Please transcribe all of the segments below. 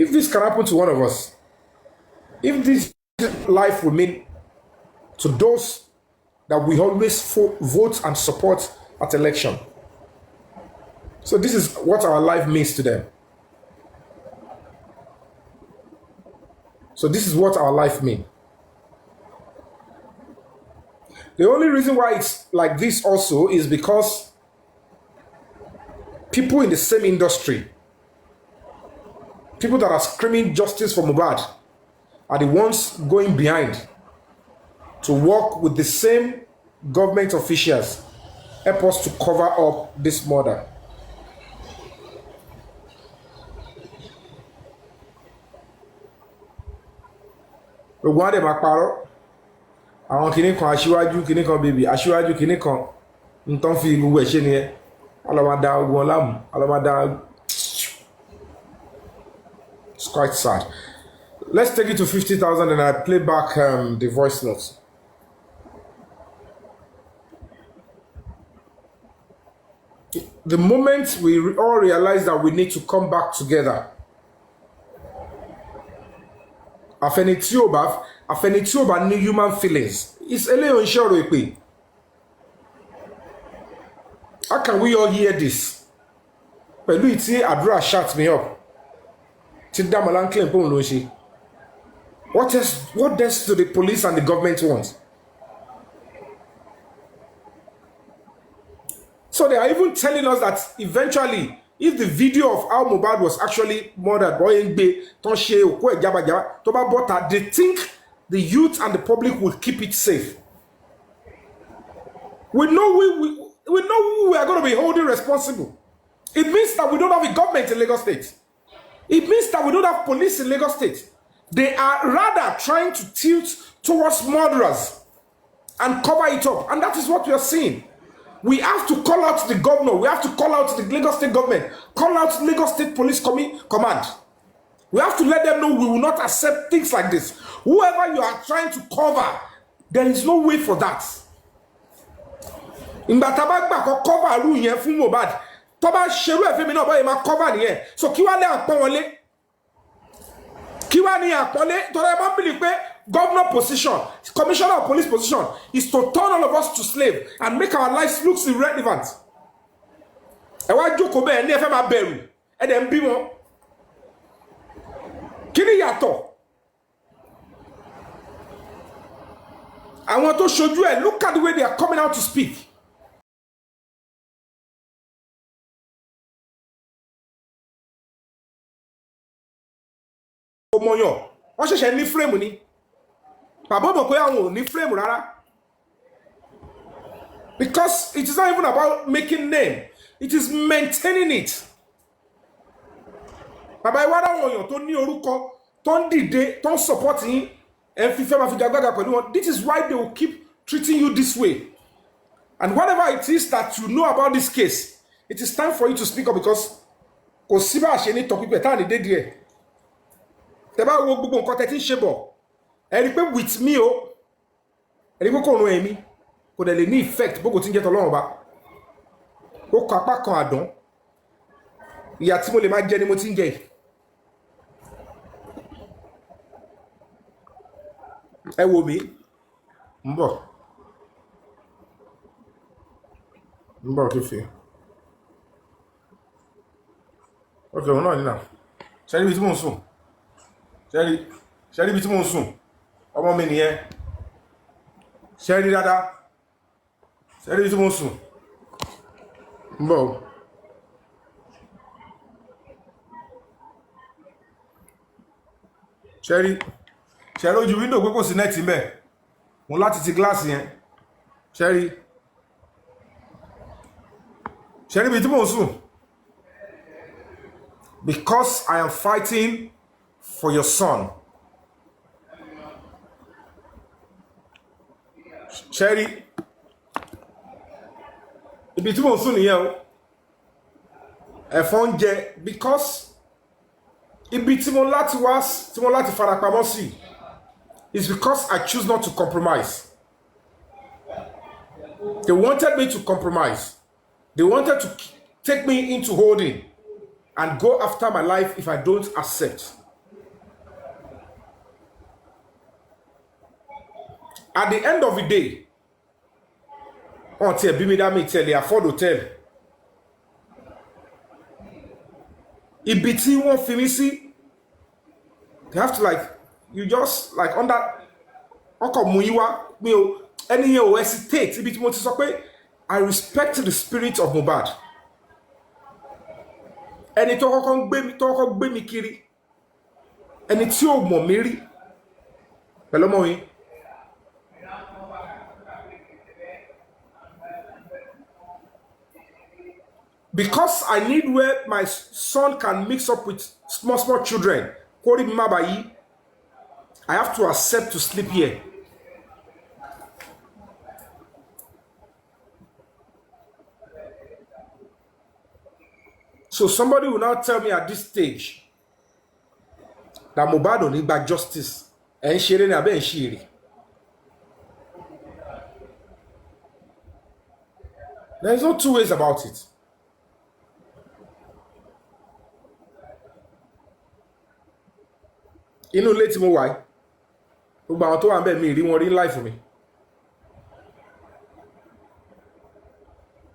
If this can happen to one of us, if this life will mean to those that we always vote and support at election. So this is what our life means to them. So this is what our life means. The only reason why it's like this also is because people in the same industry, people that are screaming justice for MOHBAD, are the ones going behind to work with the same government officials, help us to cover up this murder. Gbogbo ade ma parọ́ àwọn kìnnì kan aṣíwájú kìnnì kan bèbí aṣíwájú kìnnì kan nǹkan fi gbogbo ẹ̀ ṣe nìyẹn alọ́mọdá ogun ọlámù alọ́mọdá. It's quite sad. Let's take it to 50,000 and I play back the voice notes. The moment we all realize that we need to come back together, àfẹnití ò bá ní human feelings, it's eléyìí ń ṣọ̀rọ̀ èpè. How can we all hear this? Pẹ̀lú ìtí àdúrà shut me up. Ti Damola claim pé òun ló ń ṣe. What else do the police and the government want? So they are even telling us that eventually, if the video of how MOHBAD was actually murdered, they think the youth and the public will keep it safe. We know who we are going to be holding responsible. It means that we don't have a government in Lagos State. It means that we don't have police in Lagos State. They are rather trying to tilt towards murderers and cover it up. And that is what we are seeing. We have to call out the governor. We have to call out the Lagos State government. Call out Lagos State Police Command. We have to let them know we will not accept things like this. Whoever you are trying to cover, there is no way for that. In Batabagba, cover ru yen fún MOHBAD. Toba sheru efemi na ba ma cover niyen. So kí wá lé àpọ́n wọlé. Kí wá ní àpọ́nlé? Torí ẹ believe pé governor position, commissioner of police position is to turn all of us to slave and make our lives look irrelevant. Ẹ wá jókòó bẹ́ẹ̀ ní ẹ fẹ́ máa bẹ̀rù. Ẹ dẹ̀ ń bí wọn. Kí ni yàtọ̀? Àwọn tó ṣojú ẹ̀, look at the way they are coming out to speak. Omoyan, wọ́n ṣẹ̀ṣẹ̀ ní frame ni. Bàbá mọ̀ pé àwọn ò ní frame rárá. Because it is not even about making name. It is maintaining it. Bàbá ìwádà àwọn èèyàn tó ní orúkọ, tó ń dìde, tó ń support yín, ẹ fi fẹ́ máa fi dàgbàgbà pẹ̀lú wọn. This is why they will keep treating you this way. And whatever it is that you know about this case, it is time for you to speak up because kò sí bá ṣe ní topic tá ní dé díẹ̀. Tẹ́ bá wo gbogbo nǹkan tẹ́ tí ń ṣe bọ̀. Ẹ rí pé with me o. Ẹ rí pé kò run èmi. Kò dẹ̀ lè ní effect bó kò tí ń jẹ́ tọ́lọ́run bá. Ó kọ apá kan àdán. Ìyà tí mo lè máa jẹ ni mo ti ń jẹ. Ẹ wò mí. Ń bọ̀ kí fi. Okay, òun náà ní náà. Ṣé rí ibi tí mò ń sùn? Ṣé rí ibi tí mò ń sùn? Ọmọ mi nìyẹn. Ṣé rí dáadáa? Ṣé rí ibi tí mò ń sùn? Ń bọ̀ o. Ṣé rí ojú window pé kò sí net ńbẹ̀. Mo láti ti glass yẹn. Ṣé rí ibi tí mò ń sùn? Because I am fighting for your son. Sherry, ibi tí mò ń sùn nìyẹn o. Ẹ̀fọn jẹ because ibi tí mo láti farapamọ́ sí is because I choose not to compromise. They wanted me to compromise. They wanted to take me into holding and go after my life if I don't accept. At the end of the day, until Bimidami tell they afford hotel. Ibi tí wọ́n fi mí sí, they have to like, you just like under ọkọ̀ mú yín wá mi ò ẹni yẹn ò hesitate ibi tí mo ti sọ pé I respect the spirit of Mohbad. Ẹni tó kọ́kọ́ gbé mi kiri, ẹni tí ò mọ̀ mí rí pẹ̀lú ọmọ yín. Because I need where my son can mix up with small children, I have to accept to sleep here. So somebody will now tell me at this stage that Mohbad don't need back justice. And there's no two ways about it. Inú ilé tí mo wà yìí gbogbo àwọn tó wà ńbẹ̀ mi rí wọn rí life mi,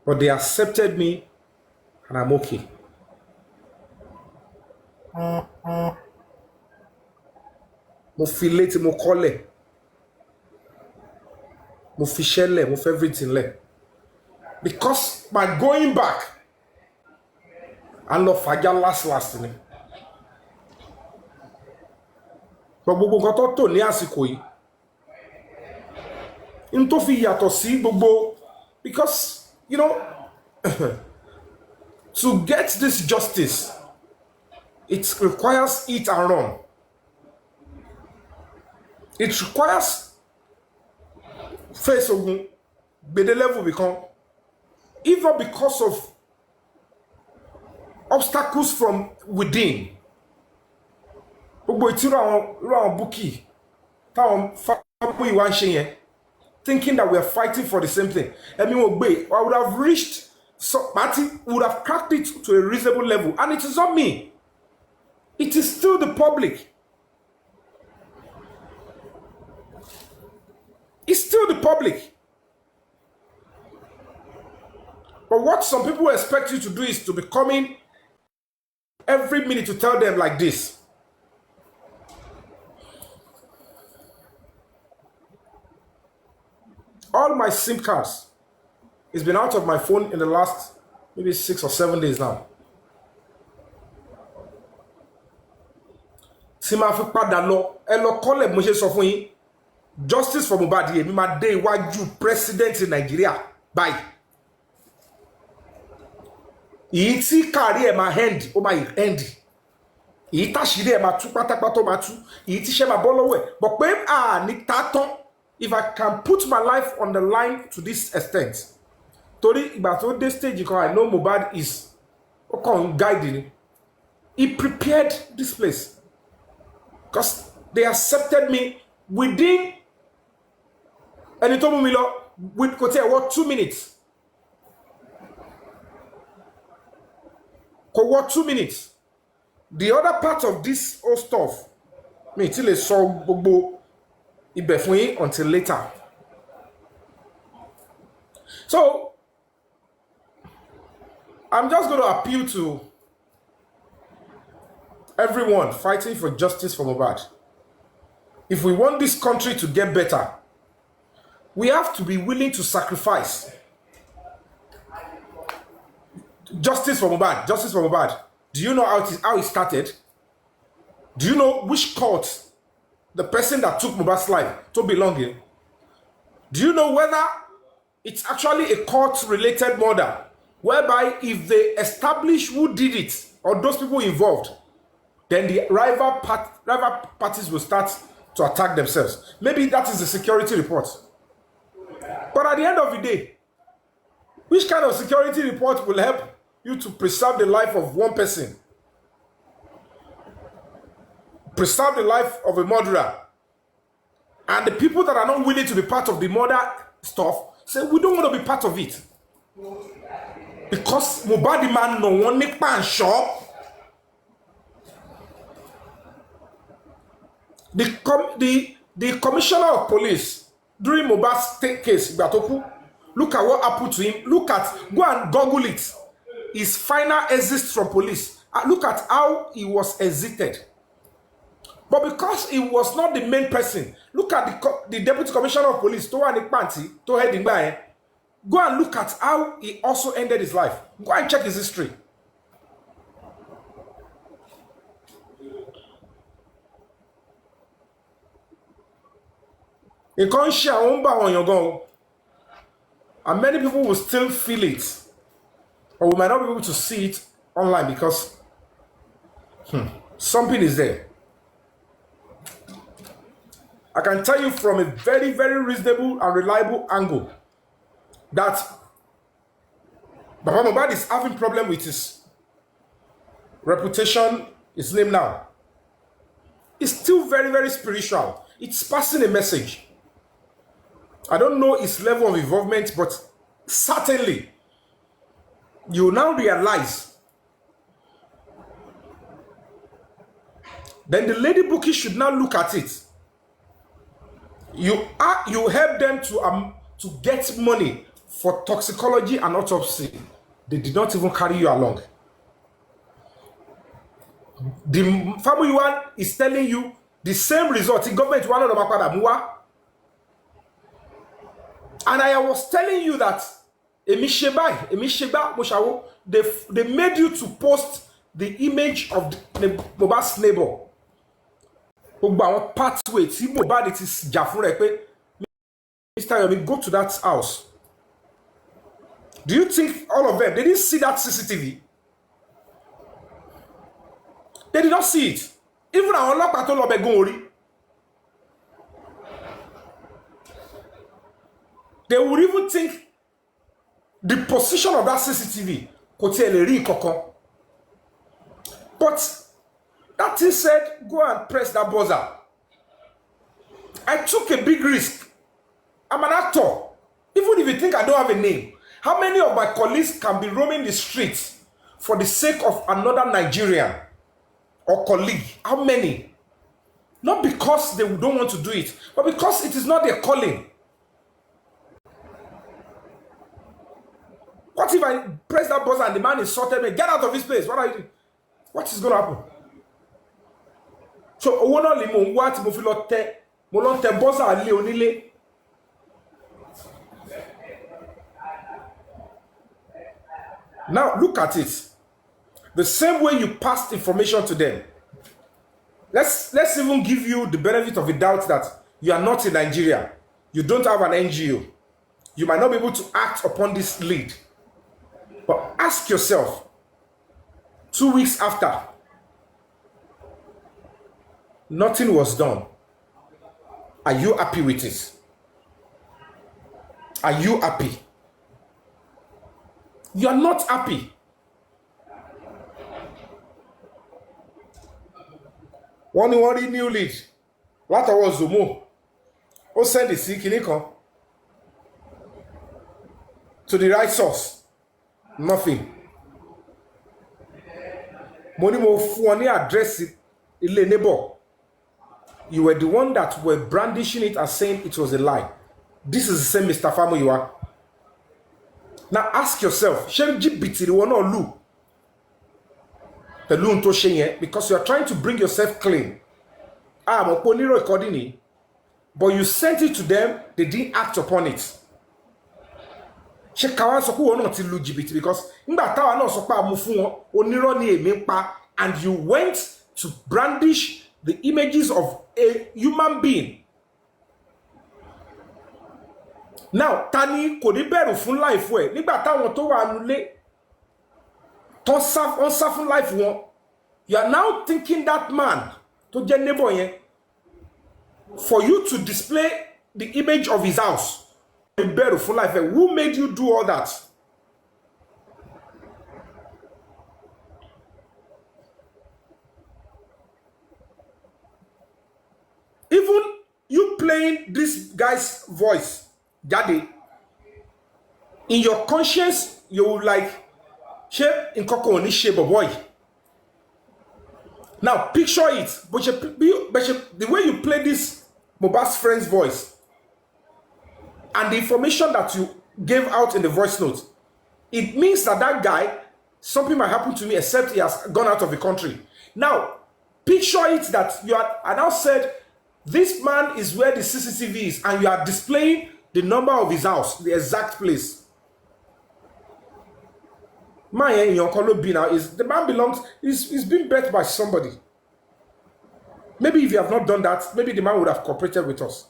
but they accepted me and I'm okay. Mo fi ilé tí mo kọ́lẹ̀, mo fi ṣẹlẹ̀, mo fi everything lẹ̀, because by going back and lọ fàjà last ni. Gbogbo nǹkan tó tò ní àsìkò yìí n tó fi yàtọ̀ sí gbogbo, because you know to get this justice it requires hit and run. It requires face ogun gbede level become, if not because of obstacles from within. Gbogbo ìtìrọ àwọn búkì táwọn fáwọn ìwà ń ṣe yẹn, thinking that we are fighting for the same thing. I would have reached, so party would have cracked it to a reasonable level, and it is not me. It is still the public. It's still the public. But what some people expect you to do is to be coming every minute to tell them like this. All my SIM cards, it's been out of my phone in the last maybe 6 or 7 days now. Tí ma fi padà lọ, ẹ lọ kọ́lẹ̀ mo ṣe sọ fún yín, justice for Mohbad yìí mi máa dé iwájú president in Nigeria báyìí. Èyí tí kárí ẹ̀ máa end, ó máa end. Èyí táṣìírí ẹ̀ máa tú pátápátá máa tú, èyí tí ṣẹ́ máa bọ́ lọ́wọ́ ẹ̀. But pé ní tátán, if I can put my life on the line to this extent, torí ìgbà tó dé stage kan I know Mohbad is guiding. He prepared this place because they accepted me within ẹni tó mú mi lọ with kò tí ẹ wọ 2 minutes. Kò wọ 2 minutes. The other part of this whole stuff mi ti lè sọ gbogbo ibẹ̀ fún yín until later. So I'm just going to appeal to everyone fighting for justice for Mohbad. If we want this country to get better, we have to be willing to sacrifice. Justice for Mohbad, justice for Mohbad. Do you know how it started? Do you know which court the person that took Mohbad's life to belong in? Do you know whether it's actually a court-related murder, whereby if they establish who did it or those people involved, then the rival parties will start to attack themselves? Maybe that is the security report. But at the end of the day, which kind of security report will help you to preserve the life of one person? Preserve the life of a murderer. And the people that are not willing to be part of the murder stuff say, we don't want to be part of it. Because Mohbad man no one nipa and shop. The commissioner of police during Mohbad's case, look at what happened to him. Go and Google it. His final exit from police. Look at how he was exited. But because he was not the main person, look at the deputy commissioner of police, to heading by. Go and look at how he also ended his life. Go and check his history. You can't share on your go. And many people will still feel it. Or we might not be able to see it online because something is there. I can tell you from a very, very reasonable and reliable angle that Baba MOHBAD is having problem with his reputation, his name now. It's still very, very spiritual. It's passing a message. I don't know his level of involvement, but certainly you now realize then the lady bookie should now look at it. You help them to get money for toxicology and autopsy. They did not even carry you along. The family one is telling you the same result. The government one of and I was telling you that they made you to post the image of the Mohbad's neighbor. Pathway, Mohbad it is Mr. Yomi, go to that house. Do you think all of them, they didn't see that CCTV? They did not see it. Even our local told Obegori. They would even think the position of that CCTV could tell a real coco. But that thing said, go and press that buzzer. I took a big risk. I'm an actor. Even if you think I don't have a name, how many of my colleagues can be roaming the streets for the sake of another Nigerian or colleague? How many? Not because they don't want to do it, but because it is not their calling. What if I press that buzzer and the man insulted me? Get out of this place. What are you doing? What is going to happen? So, owó náà lè mọ̀ wá tí mo fi lọ tẹ buzzer lé onílé. Now, look at it. The same way you passed information to them. Let's even give you the benefit of the doubt that you are not in Nigeria. You don't have an NGO. You might not be able to act upon this lead. But ask yourself, 2 weeks after, nothing was done. Are you happy with it? Are you happy? You are not happy. One new lead. What was Zomo? Who send the Sikinikon to the right source? Nothing. Money mo funny address it neighbor. You were the one that were brandishing it and saying it was a lie. This is the same Mr. Famo you are. Now ask yourself, because you are trying to bring yourself clean. But you sent it to them, they didn't act upon it. Because and you went to brandish the images of a human being. Now, Tani kò ní bẹ̀rù fún life ẹ̀ nígbà táwọn tó wà nulẹ̀ tó sá fún life wọn. You are now thinking that man tó jẹ́ neighbor yẹn for you to display the image of his house. Bẹ̀rù fún life ẹ̀. Who made you do all that? Even you playing this guy's voice, Daddy, in your conscience, you will like, shape in Koko ni shape of boy. Now picture it, but the way you play this Mohbad's friend's voice, and the information that you gave out in the voice note, it means that that guy, something might happen to me except he has gone out of the country. Now, picture it that I now said, this man is where the CCTV is, and you are displaying the number of his house, the exact place. Man in your color B now is the man belongs, is being bet by somebody. Maybe if you have not done that, maybe the man would have cooperated with us.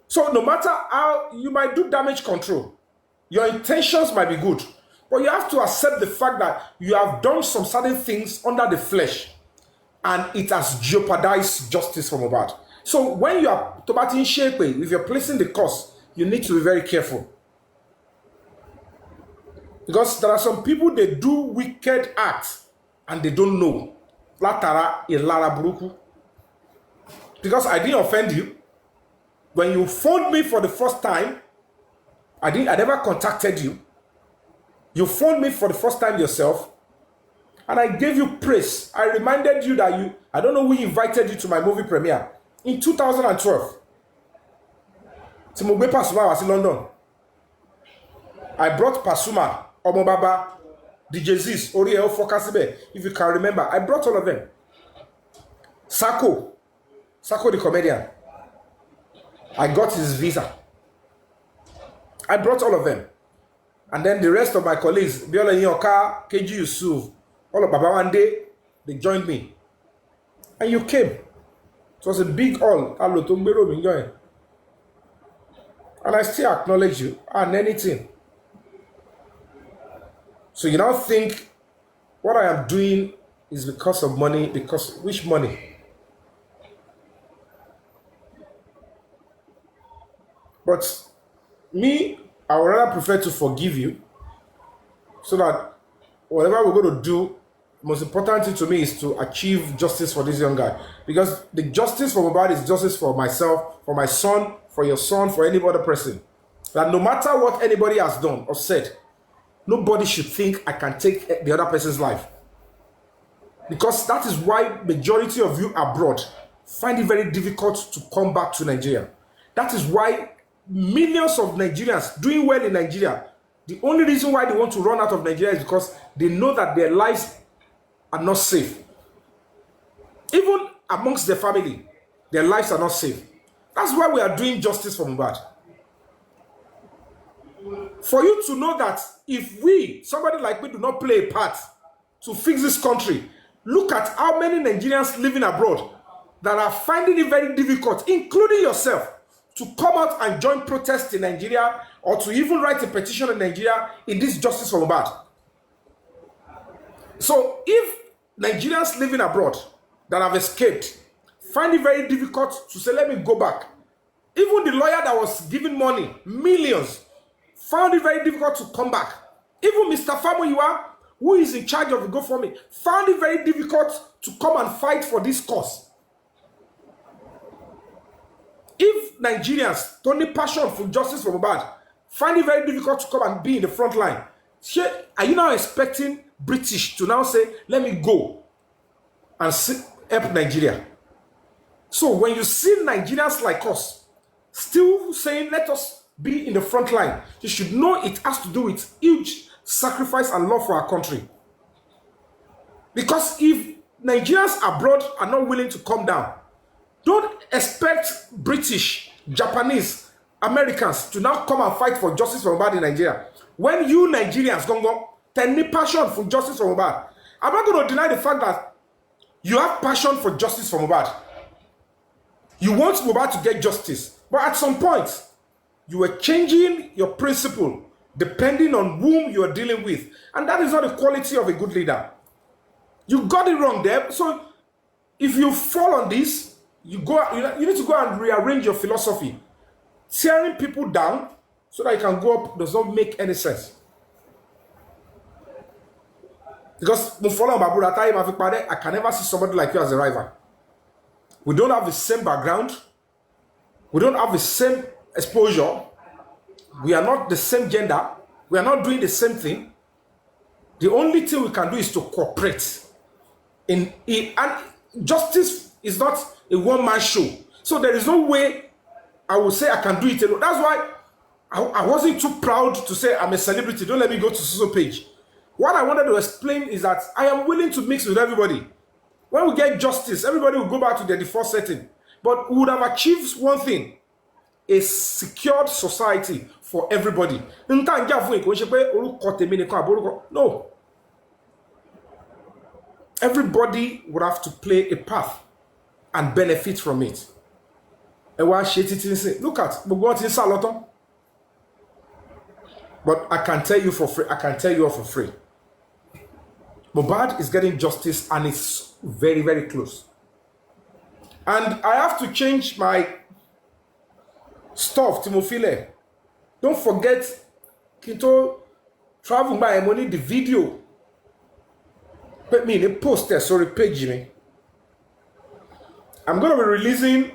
So no matter how you might do damage control, your intentions might be good, but you have to accept the fact that you have done some certain things under the flesh, and it has jeopardized justice for MOHBAD. So when you are tobating shape, if you're placing the cost, you need to be very careful. Because there are some people, they do wicked acts and they don't know. Latara ilara buruku. Because I didn't offend you. When you phoned me for the first time, I never contacted you. You phoned me for the first time yourself, and I gave you praise. I reminded you that I don't know who invited you to my movie premiere in 2012. Timogbe Pasuma was in London. I brought Pasuma, Omobaba, DJ Ziz, Oriel Fokasibe, if you can remember. I brought all of them. Sako the comedian. I got his visa. I brought all of them. And then the rest of my colleagues, Biola Nyoka, KG Yusuf, all of Baba Wande, they joined me. And you came. It was a big hall. And I still acknowledge you and anything. So you now think what I am doing is because of money, because which money? But me, I would rather prefer to forgive you so that whatever we're going to do, most important thing to me is to achieve justice for this young guy. Because the justice for MOHBAD is justice for myself, for my son, for your son, for any other person. That no matter what anybody has done or said, nobody should think I can take the other person's life. Because that is why majority of you abroad find it very difficult to come back to Nigeria. That is why millions of Nigerians doing well in Nigeria, the only reason why they want to run out of Nigeria is because they know that their lives are not safe. Even amongst their family, their lives are not safe. That's why we are doing justice for MOHBAD. For you to know that if somebody like me, do not play a part to fix this country, look at how many Nigerians living abroad that are finding it very difficult, including yourself, to come out and join protests in Nigeria or to even write a petition in Nigeria in this justice for MOHBAD. So if Nigerians living abroad that have escaped find it very difficult to say, let me go back. Even the lawyer that was giving money, millions, found it very difficult to come back. Even Mr. Famuyiwa, who is in charge of the GoFundMe, found it very difficult to come and fight for this cause. If Nigerians don't need passion for justice for MOHBAD, find it very difficult to come and be in the front line, are you now expecting British to now say, let me go and help Nigeria? So when you see Nigerians like us still saying, let us be in the front line, you should know it has to do with huge sacrifice and love for our country. Because if Nigerians abroad are not willing to come down, don't expect British, Japanese, Americans to now come and fight for justice for MOHBAD in Nigeria. When you Nigerians go, any passion for justice for MOHBAD. I'm not going to deny the fact that you have passion for justice for MOHBAD. You want MOHBAD to get justice. But at some point, you were changing your principle depending on whom you are dealing with. And that is not the quality of a good leader. You got it wrong there. So if you fall on this, you need to go and rearrange your philosophy. Tearing people down so that you can go up does not make any sense. Because I can never see somebody like you as a rival. We don't have the same background. We don't have the same exposure. We are not the same gender. We are not doing the same thing. The only thing we can do is to cooperate. And justice is not a one-man show. So there is no way I will say I can do it alone. That's why I wasn't too proud to say I'm a celebrity. Don't let me go to social page. What I wanted to explain is that I am willing to mix with everybody. When we get justice, everybody will go back to their default setting. But we would have achieved one thing: a secured society for everybody. No. Everybody would have to play a path and benefit from it. Look at but I can tell you for free. I can tell you all for free. MOHBAD is getting justice and it's very, very close. And I have to change my stuff, Timofile. Don't forget, Kinto travel by money the video. Put me in a post there, sorry, page me. I'm going to be releasing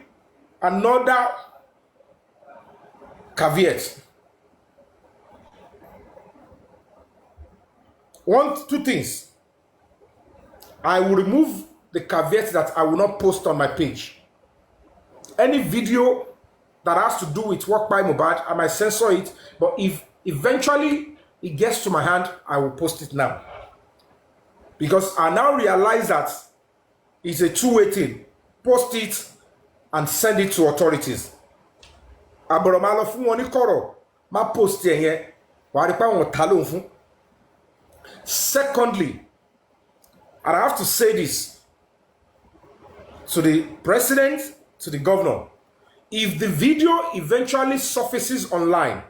another caveat. Two things. I will remove the caveat that I will not post on my page. Any video that has to do with work by MOHBAD, I might censor it, but if eventually it gets to my hand, I will post it now. Because I now realize that it's a two-way thing. Post it and send it to authorities. Aboromalo fun woni koro ma post here. Wa ri pa won ta lo fun. Secondly, and I have to say this to the president, to the governor, if the video eventually surfaces online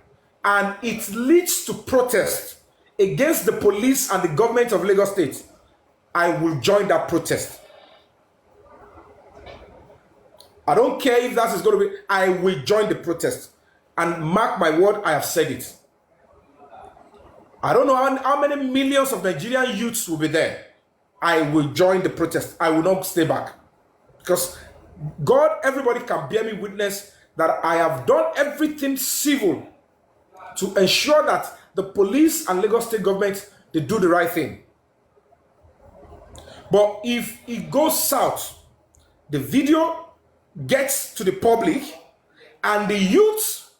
and it leads to protest against the police and the government of Lagos State, I will join that protest. I don't care if that is going to be, I will join the protest. And mark my word, I have said it. I don't know how many millions of Nigerian youths will be there. I will join the protest. I will not stay back. Because God, everybody can bear me witness that I have done everything civil to ensure that the police and Lagos State government, they do the right thing. But if it goes south, the video gets to the public and the youth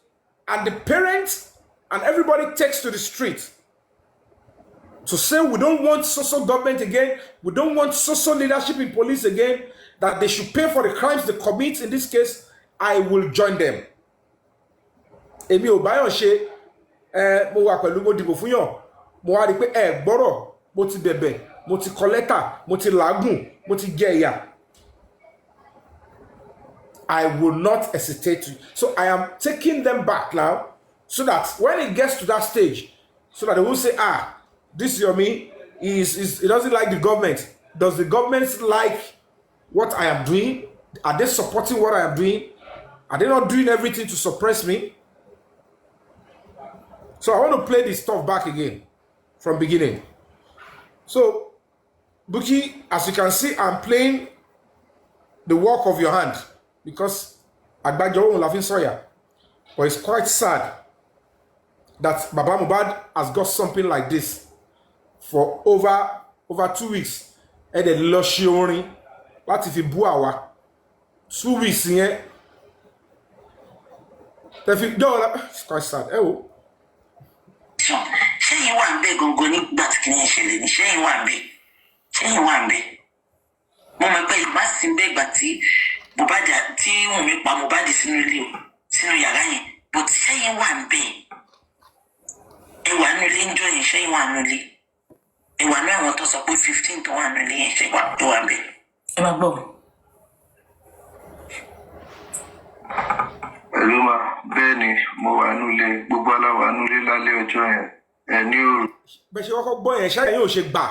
and the parents and everybody takes to the street to say we don't want social government again, we don't want social leadership in police again, that they should pay for the crimes they commit in this case, I will join them. Èmi ò báyọ̀ ṣe mo wà pẹ̀lú mo dìbò fún yàn mo wá rí pé gbọ́rọ̀ mo ti bẹ̀bẹ̀ mo ti kọ lẹ́tà mo ti làágùn mo ti jẹ ìyà. I will not hesitate to. So I am taking them back now so that when it gets to that stage, so that they won't say, this Yomi he doesn't like the government. Does the government like what I am doing? Are they supporting what I am doing? Are they not doing everything to suppress me? So I want to play this stuff back again from beginning. So Buki, as you can see, I'm playing the work of your hand because Agbajo won't laughing soya. But it's quite sad that Baba MOHBAD has got something like this for over 2 weeks. And then Loshiori, what if you buawa 2 weeks here? It's quite sad. Ṣé yín wà ń bẹ̀ gangan nígbà tí kìíní ìṣẹ̀lẹ̀ ni ṣé yín wà ń bẹ̀ mo mọ̀ pé ìgbà sí ń bẹ̀ ìgbà tí MOHBAD tí Wùnmí pa MOHBAD sínú ilé o sínú yàrá yẹn bó ti ṣé yín wà ń bẹ̀ ẹ wà nínú ilé ń jọ yẹn ṣé yín wà nínú ilé ẹ wà ní àwọn tó sọ pé 15 tó wà nínú ilé yẹn ṣé wà ń bẹ̀ ẹ máa gbọ́. Hello ma, bẹ́ẹ̀ ni mo wà nulẹ̀ gbogbo aláwa nulẹ̀ lálẹ́ ọjọ́ yẹn ní òru. Bẹ́ẹ̀ ṣe kọ́kọ́ gbọ́ yẹn ṣáà yóò ṣe gbà.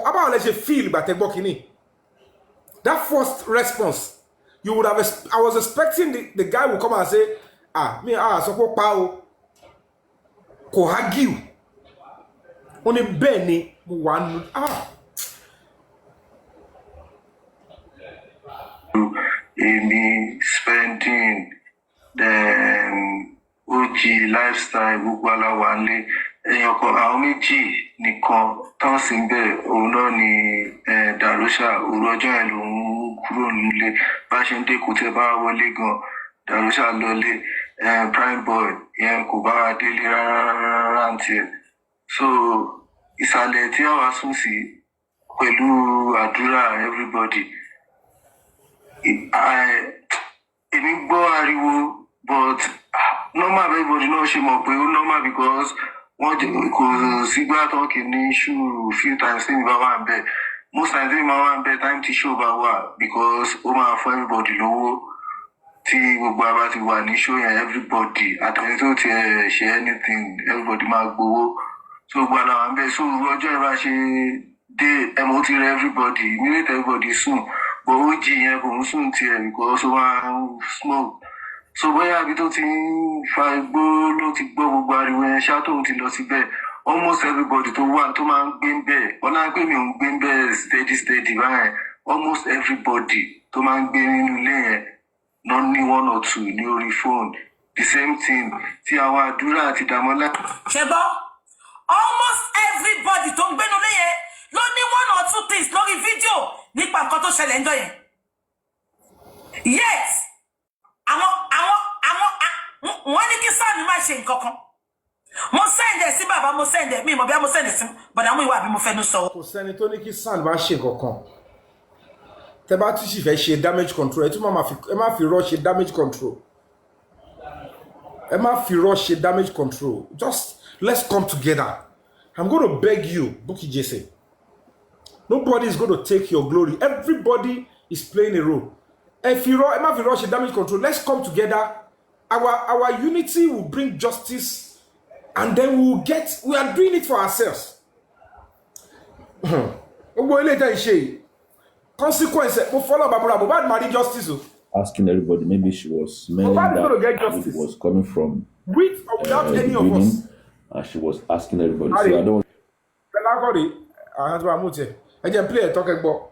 Abáwọ̀ lẹ ṣe feel ìgbà tẹ́ gbọ́ kínní. That first response, you would have. I was expecting the guy will come and say, sọ pé pa o, kò argue. Ó ní bẹ́ẹ̀ ni mo wà nulẹ̀. Èmi spending the OG lifestyle gbogbo aláwa ńlẹ̀ èèyàn kan àwọn méjì nìkan tán sí ń bẹ̀ òun náà ni Darusha òru ọjọ́ yẹn lòun kúrò nílé bá ṣe ń dẹ́kun tẹ́ bá wọlé gan Darusha lọlé prime boy yẹn kò bá wa délé rárá ń tiẹ̀ so ìsàlẹ̀ tí àwa sùn sí pẹ̀lú àdúrà everybody èmi gbọ́ ariwo but normal everybody náà ṣe mọ̀ pé ó normal because wọ́n kò sígbà tó kì ní issue few times tí mi bá wà ń bẹ̀ most times tí mi máa wà ń bẹ̀ time tí show bá wà because ó máa fún everybody lówó tí gbogbo àbá ti wà ní show yẹn everybody àtẹni tó ti ṣe anything everybody máa gbowó so gbogbo àlà wà ń bẹ̀ so ọjọ́ ìbá ṣe dé ẹ̀mọ́ ti rẹ everybody immediate everybody sùn but ó jí yẹn kò ń sùn tiẹ̀ because ó máa ń smoke so bóyá àbí tó ti ń fa igbó ló ti gbọ́ gbogbo ariwo yẹn ṣá tóun ti lọ síbẹ̀ almost everybody tó wà tó máa ń gbé ń bẹ̀ ọ̀nà pé mi ò ń gbé ń bẹ̀ steady báyẹn almost everybody tó máa ń gbé nínú ilé yẹn náà ní one or two ní orí phone the same thing tí àwọn àdúrà àti Dàmọ́lá. ṣe gbọ́ almost everybody tó ń gbénu ilé yẹn ló ní one or two things lórí fídíò nípa nǹkan tó ṣẹlẹ̀ ń jọ yẹn yes wọ́n ní kí sáà ní máa ṣe nǹkan kan mo sẹ́ndẹ̀ sí bàbá mo sẹ́ndẹ̀ mi ìmọ̀ bí mo sẹ́ndẹ̀ sí bọ̀dá mú ìwà àbí mo fẹ́nu sọ. kò sẹ́ni tó ní kí sand bá ṣe nǹkan kan tẹ́ bá tún sì fẹ́ ṣe damage control ẹ tún ẹ má fi rush ṣe damage control ẹ má fi rush ṣe damage control just let's come together. I'm going to beg you, Bukky Jesse. Nobody is going to take your glory. Everybody is playing a role. If you rush damage control, let's come together. Our unity will bring justice, and then we are doing it for ourselves. Consequence, we follow MOHBAD marry justice. Asking everybody, maybe she was meaning that it was coming from with or without any of us. And she was asking everybody. So I don't. I just play a talk about.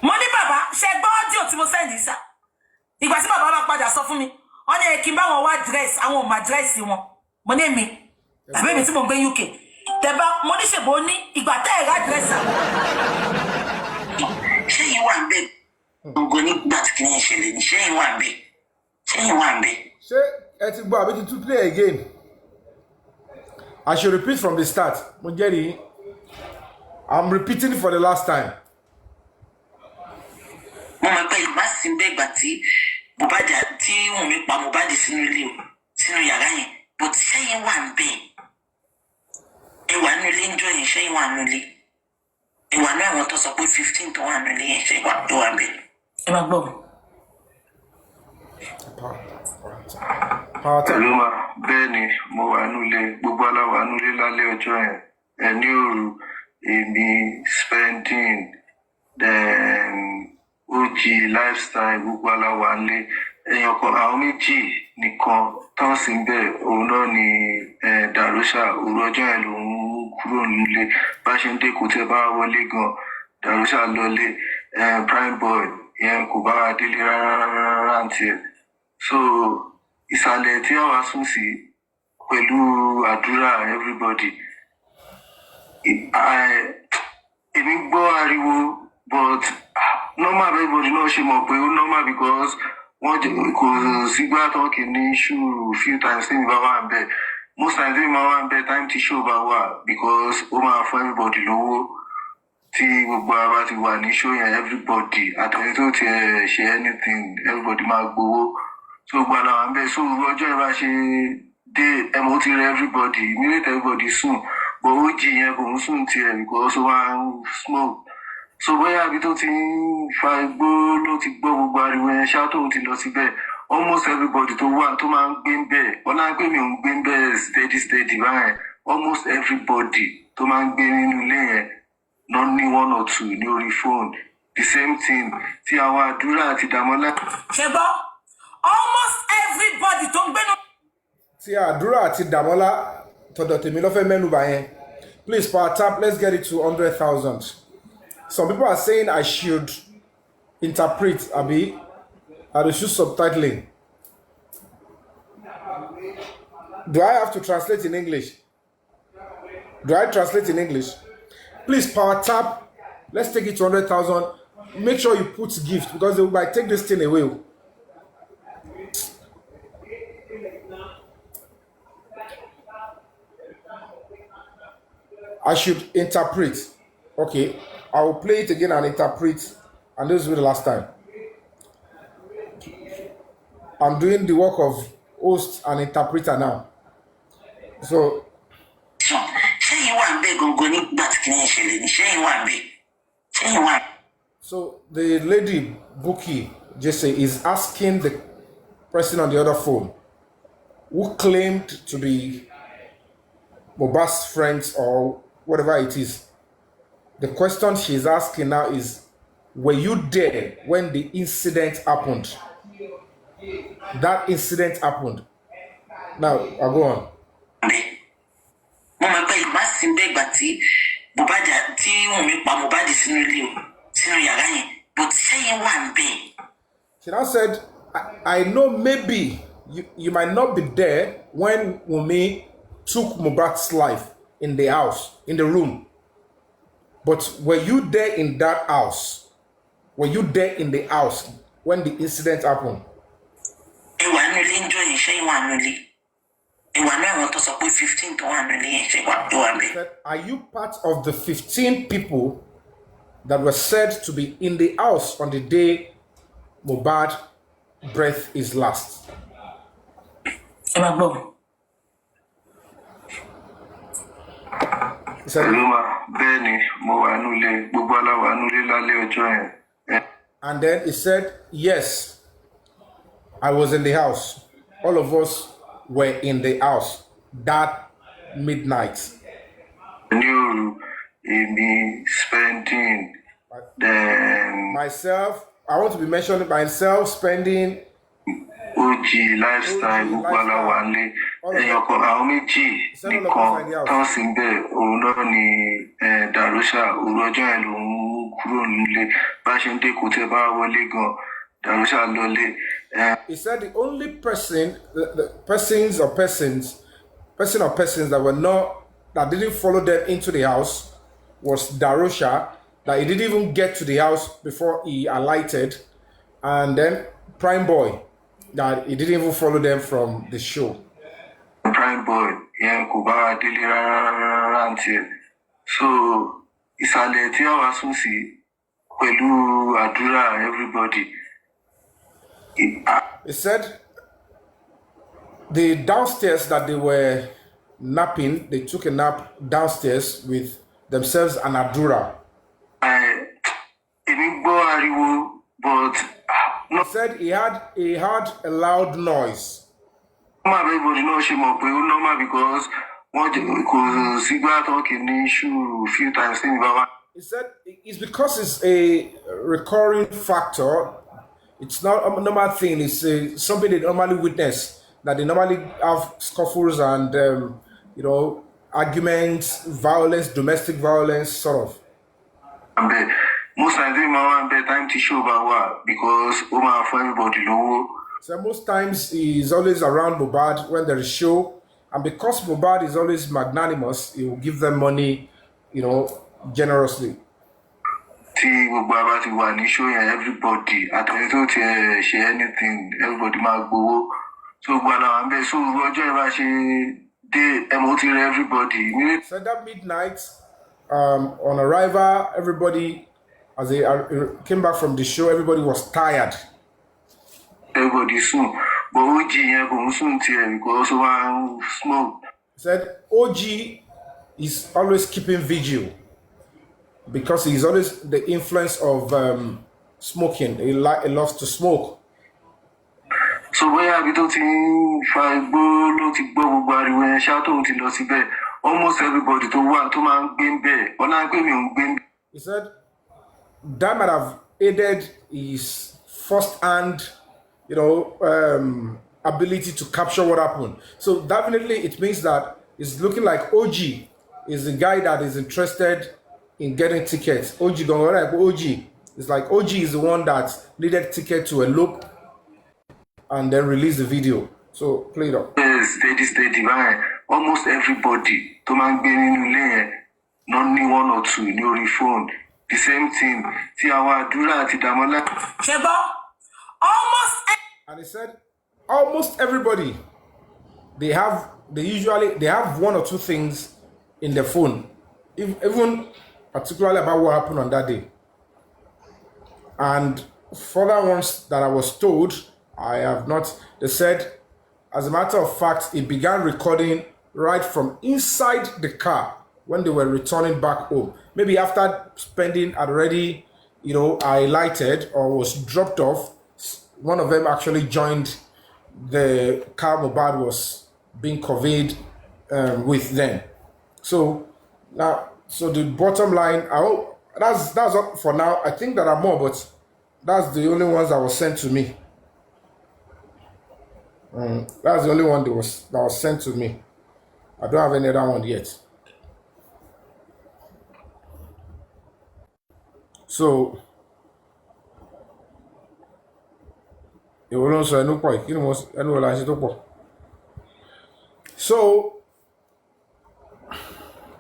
Money baba, ṣé gbọ́ audio tí mo send sa. Ìgbà tí bàbá bá padà sọ fún mi, ó ní kí n bá wọn wá dress, àwọn ò ma dress wọn. Mo ní mi. Àbí mi tí mo gbé UK. Tẹ́ bá mo ní ṣe bo ní ìgbà tẹ́ ra dress àwọn. Ṣé yín wà ńbẹ̀? Ngo ní gbà tí kini ṣẹlẹ̀ ní ṣé yín wà ńbẹ̀? Ṣé yín wà ńbẹ̀? Ṣé ẹ ti gbọ́ àbí to play again? I should repeat from the start. Mo jẹ́rìí. I'm repeating for the last time. Mo máa pẹ́ ìgbà sí bẹ́gbà tí MOHBAD tí wọ́n mi pa MOHBAD sínú ilé o sínú yàrá yẹn but ṣẹ́yìn wà ń bẹ̀ ẹ wà nínú ilé ń jọ yẹn ṣẹ́yìn wà nínú ilé ẹ wà ní àwọn tó sọ pé 15 tó wà nínú ilé yẹn ṣẹ́yìn wà ń bẹ̀ ẹ máa gbọ́ mi. Hello ma bẹ́ẹ̀ ni mo wà nílé gbogbo aláwa nílé lálẹ́ ọjọ́ yẹn ní òru èmi spending OG lifestyle gbogbo aláwa nílé èèyàn kan àwọn méjì nìkan tán sí ń bẹ̀ òun náà ni Darusha òru ọjọ́ yẹn lòun kúrò nílé bá ṣe ń dẹ́kun tẹ́ bá wọlé gan Darusha lọlé prime boy yẹn kò bá wa délé rárá ń tiẹ̀ so ìsàlẹ̀ tí àwa sùn sí pẹ̀lú àdúrà everybody èmi gbọ́ ariwo but normal everybody náà ṣe mọ̀ pé ó normal because wọ́n kò sígbà tó kì ní issue few times tí mi bá wà ń bẹ̀ most times tí mi máa wà ń bẹ̀ time tí show bá wà because ó máa fún everybody lówó tí gbogbo àbá ti wà ní show yẹn everybody àtẹni tó ti ṣe anything everybody máa gbowó so gbàdá wà ń bẹ̀ so ọjọ́ ìbá ṣe dé ẹ̀mọ́ ti rẹ everybody immediate everybody sùn but ó jí yẹn kò ń sùn tiẹ̀ because ó máa ń smoke so bóyá àbí tó ti ń fa igbó ló ti gbọ́ gbogbo ariwo yẹn ṣá tóun ti lọ síbẹ̀ almost everybody tó wà tó máa ń gbé ń bẹ̀ ọ̀nà pé mi ò ń gbé ń bẹ̀ steady báyẹn almost everybody tó máa ń gbé nínú ilé yẹn náà ní one or two ní orí phone the same thing tí àwọn àdúrà àti Dàmọ́lá. ṣe gbọ́ almost everybody tó ń gbénu. tí àdúrà àti Dàmọ́lá tọ̀dọ̀ tèmi lọ́fẹ́ mẹ́nubà yẹn please power tap let's get it to 100,000. Some people are saying I should interpret I should subtitling. Do I have to translate in English? Do I translate in English? Please, power tap. Let's take it to 100,000. Make sure you put gift because they might take this thing away. I should interpret. Okay, I will play it again and interpret, and this will be the last time. I'm doing the work of host and interpreter now. So the lady Buki Jesse is asking the person on the other phone who claimed to be MOHBAD's friends or whatever it is. The question she's asking now is, were you there when the incident happened? That incident happened. Now, I'll go on. She now said, I know maybe you might not be there when Wunmi took MOHBAD's life in the house, in the room. But were you there in that house? Were you there in the house when the incident happened? Are you part of the 15 people that were said to be in the house on the day MOHBAD breath is last? And then he said, yes, I was in the house. All of us were in the house that midnight. Spending myself, I want to be mentioning myself spending OG lifestyle he said the only person that were not, that didn't follow them into the house was Darusha, that he didn't even get to the house before he alighted, and then Prime Boy, that he didn't even follow them from the show. Prime Boy, yeah, Kuba, so it's a letter asusi, Pelu, Adura, everybody. He said the downstairs that they were napping, they took a nap downstairs with themselves and Adura. But he said he had a loud noise. Everybody knows she more normal because few times. He said it's because it's a recurring factor. It's not a normal thing. It's something they normally witness. That they normally have scuffles and arguments, violence, domestic violence, sort of. Most times we have time to show about what because for everybody know. So most times he's always around MOHBAD when there is show, and because MOHBAD is always magnanimous, he will give them money, generously. Everybody, I don't share anything, everybody might go. So everybody. So that midnight, on arrival, everybody, as they came back from the show, everybody was tired. Everybody soon, but OG soon because one smoke. Said OG is always keeping vigil because he's always the influence of smoking. He loves to smoke. So where have you told almost everybody to want to man being there. He said that might have aided his first-hand, ability to capture what happened. So definitely it means that it's looking like OG is the guy that is interested in getting tickets. OG going like OG. It's like OG is the one that needed ticket to elope and then release the video. So play it up. Steady, man. Almost everybody to man gbé nínú ilé yẹn, not ní one or two ní orí phone. The same thing. Tí àwọn àdúrà àti Dàmọ́lá. Ṣẹ́gbọ́, almost. And he said, almost everybody, they have one or two things in their phone, even particularly about what happened on that day. And further ones that I was told, I have not. They said, as a matter of fact, it began recording right from inside the car when they were returning back home. Maybe after spending had already, highlighted or was dropped off, one of them actually joined the car MOHBAD was being conveyed with them. So the bottom line, I hope that's up for now. I think there are more, but that's the only ones that was sent to me. That's the only one that was sent to me. I don't have any other one yet. So so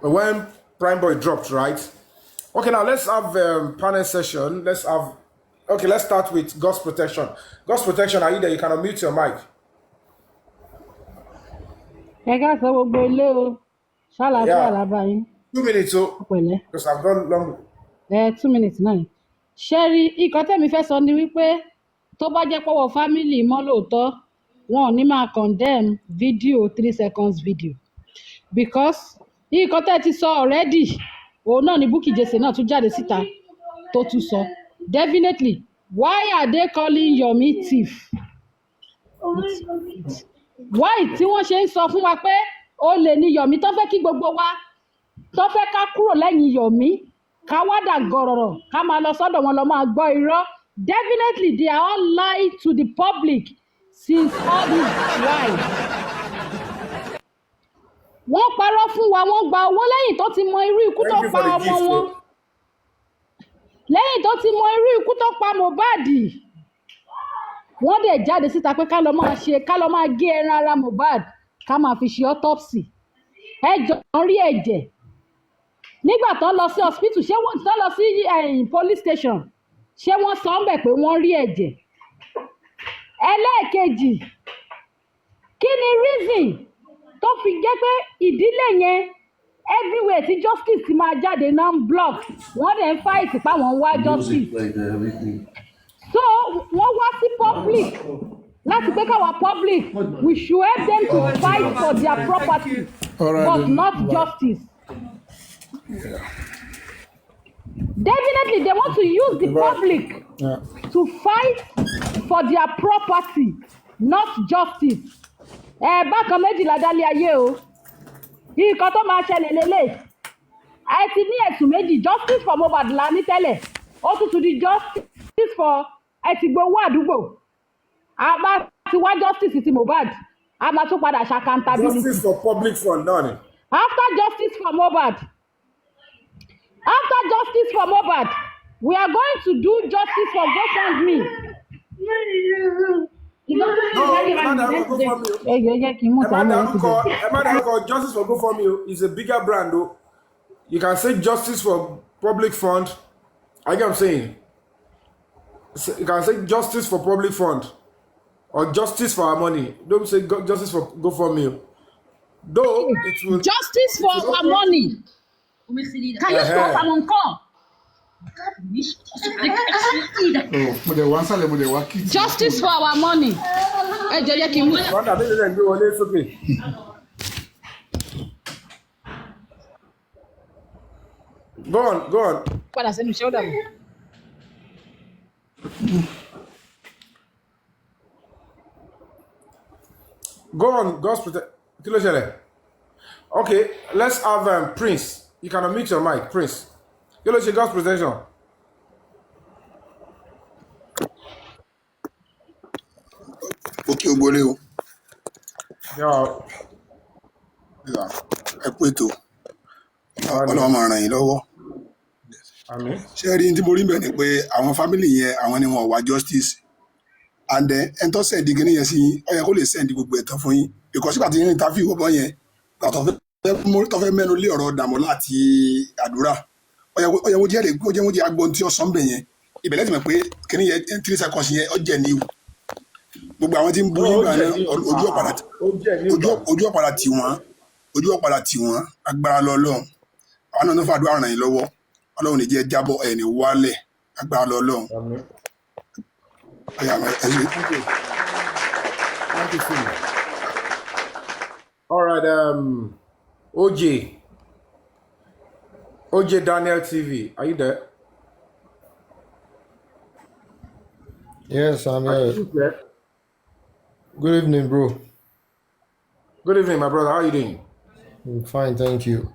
when Prime Boy dropped, right? Okay, now let's have panel session. Let's start with God's protection. God's protection, are you there? You can unmute your mic. Yeah. 2 minutes, so because I've done long. 2 minutes náà. Sherry, ìkan tẹ́mi fẹ́ sọ ni wípé tó bá jẹ́ pọ́wọ́ family mọ́ lóòótọ́ wọn ò ní máa condemn video 3 seconds video because ìkan tẹ́ ti sọ already òun náà ni Bukky Jesse náà tún jáde síta tó tún sọ definitely why are they calling Yomi thief? Why tí wọ́n ṣe ń sọ fún wa pé ó lè ní Yomi tó fẹ́ kí gbogbo wa tó fẹ́ ká kúrò lẹ́yìn Yomi ká wá dà gọ̀rọ̀rọ̀ ká máa lọ sọ́dọ̀ wọn lọ máa gbọ́ irọ́. Definitely they are all lying to the public since all this while. Wọ́n parọ́ fún wa, wọ́n gba owó lẹ́yìn tó ti mọ irú ikú tó pa ọmọ wọn. Lẹ́yìn tó ti mọ irú ikú tó pa MOHBAD. Wọ́n dẹ̀ jáde síta pé ká lọ máa gé ẹran ara MOHBAD ká máa fi ṣe autopsy. Ẹjọ́ rí ẹ̀jẹ̀. Nígbà tó lọ sí hospital ṣé wọ́n tó lọ sí police station ṣé wọ́n sọ ń bẹ̀ pé wọ́n rí ẹ̀jẹ̀. Ẹlẹ́ẹ̀kejì kí ni reason tó fi jẹ́ pé ìdílé yẹn everywhere tí justice ti máa jáde náà ń block wọ́n dẹ̀ ń fight pa wọ́n wá justice. So wọ́n wá sí public láti pé káwa public we should help them to fight for their property but not justice. Yeah. Definitely they want to use the public to fight for their property not justice. Bákan méjìlá dálé ayé o nǹkan tó máa ṣẹlẹ̀ lélẹ̀ ẹ ti ní ẹ̀sùn méjì justice for MOHBAD la ní tẹ́lẹ̀ ó tún di justice for ẹ ti gbowó àdúgbò a bá ti wá justice ti MOHBAD a máa tún padà ṣàkàntability. Justice for public fund náà ni. After justice for MOHBAD we are going to do justice for GoFundMe. Justice for GoFundMe is a bigger brand though. You can say justice for public fund. I get what I'm saying. You can say justice for public fund or justice for our money. Don't say justice for GoFundMe. Though it will justice for our money. Can you stop and come? Justice for our money. Go on. Go on, God's protect. Okay, let's have Prince. You can unmute your mic, Prince. God's protection. Okay, Ogole. Yeah. Ẹ kú ètò. Ọlọ́run máa ràn yín lọ́wọ́. Àmín. Ṣé rí tí mo rí bẹ́ẹ̀ ni pé àwọn fámìlì yẹn àwọn ni wọn wá justice. and then ẹni tó send gini yẹn sí yín ó yẹ kó lè send gbogbo ẹ̀tọ́ fún yín because nígbà tí yín interview wọ́pọ̀ yẹn tó fẹ́ mẹ́nu lé ọ̀rọ̀ Dàmọ́lá àti Àdúrà ó yẹ kó jẹ́ agbọ́n tí ó sọ ń bẹ̀ yẹn ibẹ̀ lẹ́tì mọ̀ pé kìnìún yẹn 3 seconds yẹn ó jẹ́ ní ìwù gbogbo àwọn tí ń bú yín gbà náà ojú ọ̀padà tì wọ́n agbára lọ́lọ́run àwọn náà tó fàdúrà ràn yín lọ́wọ́ Ọlọ́run ní jẹ́ jábọ́ ẹ̀ ní wálẹ̀ agbára lọ́lọ́run. Thank you so much. All right, OJ Daniel TV, are you there? Yes, I'm here. Good evening, bro. Good evening, my brother. How are you doing? I'm fine, thank you.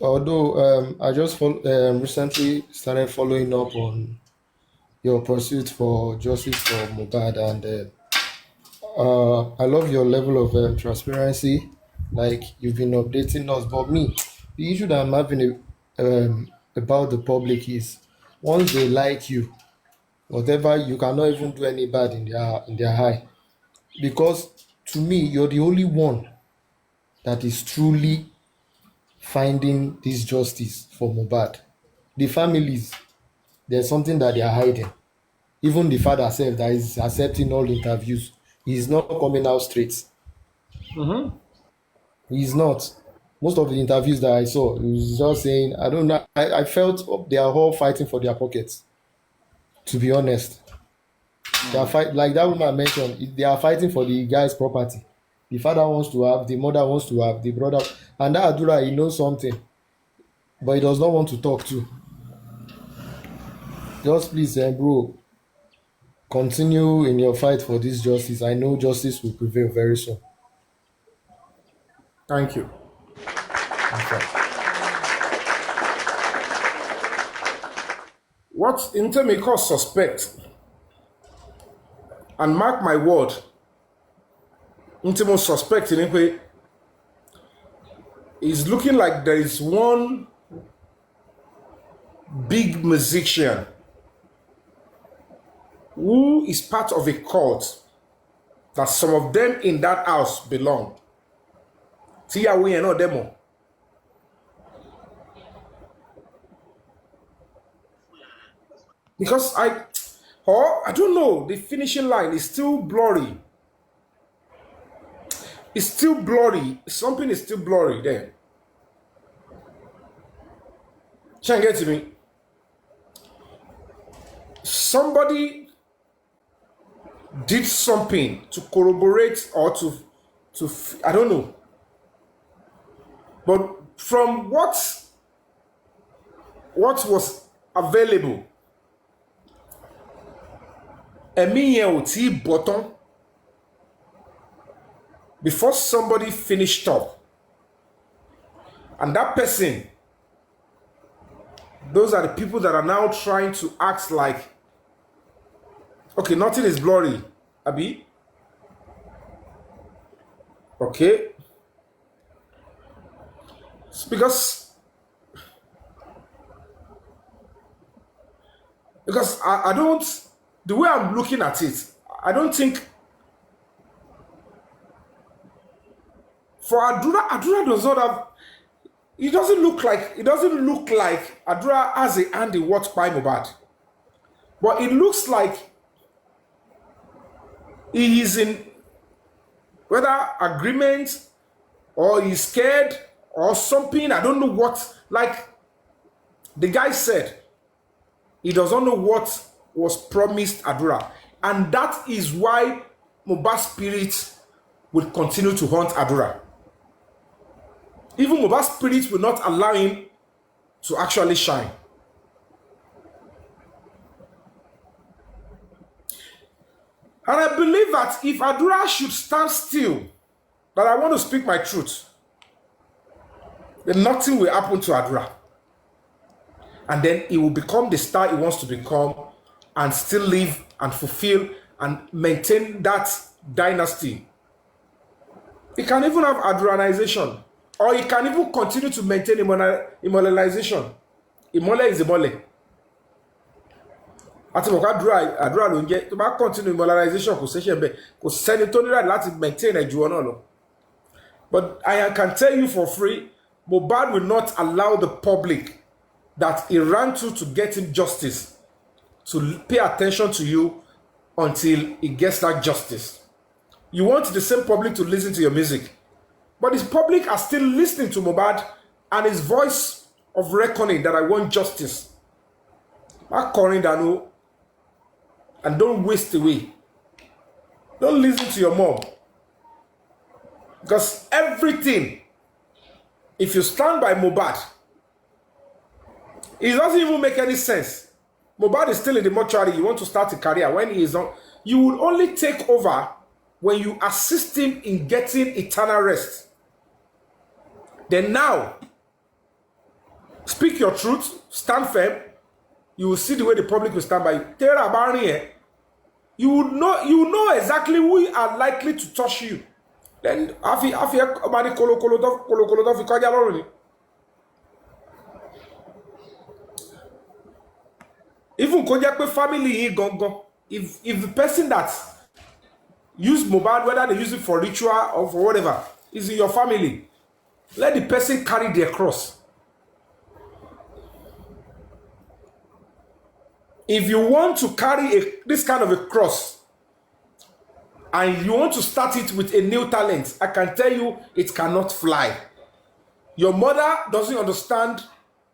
Although I just recently started following up on your pursuit for justice for MOHBAD, and I love your level of transparency. Like you've been updating us, but me, the issue that I'm having about the public is once they like you, whatever, you cannot even do any bad in their eye, because to me you're the only one that is truly finding this justice for MOHBAD. The families, there's something that they are hiding. Even the father self that is accepting all interviews, he's not coming out straight. He's not. Most of the interviews that I saw, he was just saying, I don't know. I felt they are all fighting for their pockets. To be honest, they are like that woman mentioned. They are fighting for the guy's property. The father wants to have, the mother wants to have, the brother, and that Adura, he knows something, but he does not want to talk to. Just please, bro, continue in your fight for this justice. I know justice will prevail very soon. Thank you. Okay. What Intermecos suspect, and mark my word, Intimo suspect in a way is looking like there is one big musician who is part of a cult that some of them in that house belong. Tia we no demo. Because I don't know, the finishing line is still blurry. It's still blurry. Something is still blurry there. Can't get to me. Somebody did something to corroborate or to I don't know. But from what was available, bottom before somebody finished up, and that person, those are the people that are now trying to act like, okay, nothing is blurry, Abi. Okay, it's because I don't, the way I'm looking at it, I don't think for Adura does not have, it doesn't look like Adura has a hand in what by MOHBAD. But it looks like he is in whether agreement or he's scared or something. I don't know what, like the guy said, he doesn't know what was promised Adura. And that is why MOHBAD spirit will continue to haunt Adura. Even MOHBAD spirit will not allow him to actually shine. And I believe that if Adura should stand still, that I want to speak my truth, then nothing will happen to Adura. And then he will become the star he wants to become and still live and fulfill and maintain that dynasty. He can even have Aduranization, or he can even continue to maintain immortalization. Immole is Immole. àti mọ̀ká àdúrà ló ń jẹ́ tó bá continue immoralization kò ṣẹ̀ṣẹ̀ bẹ́ẹ̀ kò sẹ́ni tó nílò láti maintain ẹ̀ ju ọ náà lọ. But I can tell you for free, Mohbad will not allow the public that he ran to get him justice to pay attention to you until he gets that justice. You want the same public to listen to your music, but his public are still listening to Mohbad and his voice of reckoning that I want justice. And don't waste away. Don't listen to your mom. Because everything, if you stand by Mohbad, it doesn't even make any sense. Mohbad is still in the mortuary. You want to start a career when he is on. You will only take over when you assist him in getting eternal rest. Then now, speak your truth, stand firm. You will see the way the public will stand by you. You will know exactly who are likely to touch you. Then even family if the person that use Mohbad, whether they use it for ritual or for whatever, is in your family, let the person carry their cross. If you want to carry this kind of a cross and you want to start it with a new talent, I can tell you it cannot fly. Your mother doesn't understand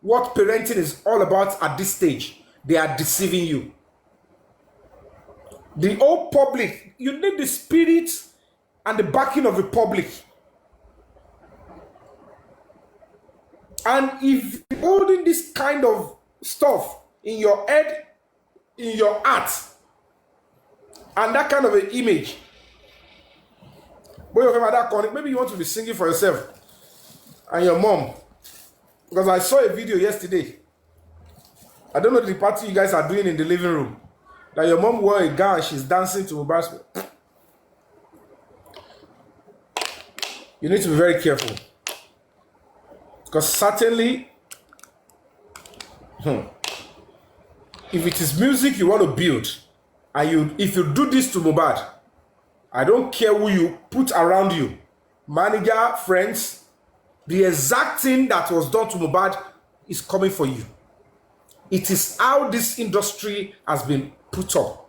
what parenting is all about at this stage. They are deceiving you. The whole public, you need the spirit and the backing of the public. And if you're holding this kind of stuff in your head, in your heart, and that kind of an image, maybe you want to be singing for yourself and your mom. Because I saw a video yesterday. I don't know the party you guys are doing in the living room. That your mom wore a gown, she's dancing to Mohbad. You need to be very careful. Because certainly, if it is music you want to build, and if you do this to Mohbad, I don't care who you put around you, manager, friends, the exact thing that was done to Mohbad is coming for you. It is how this industry has been put up.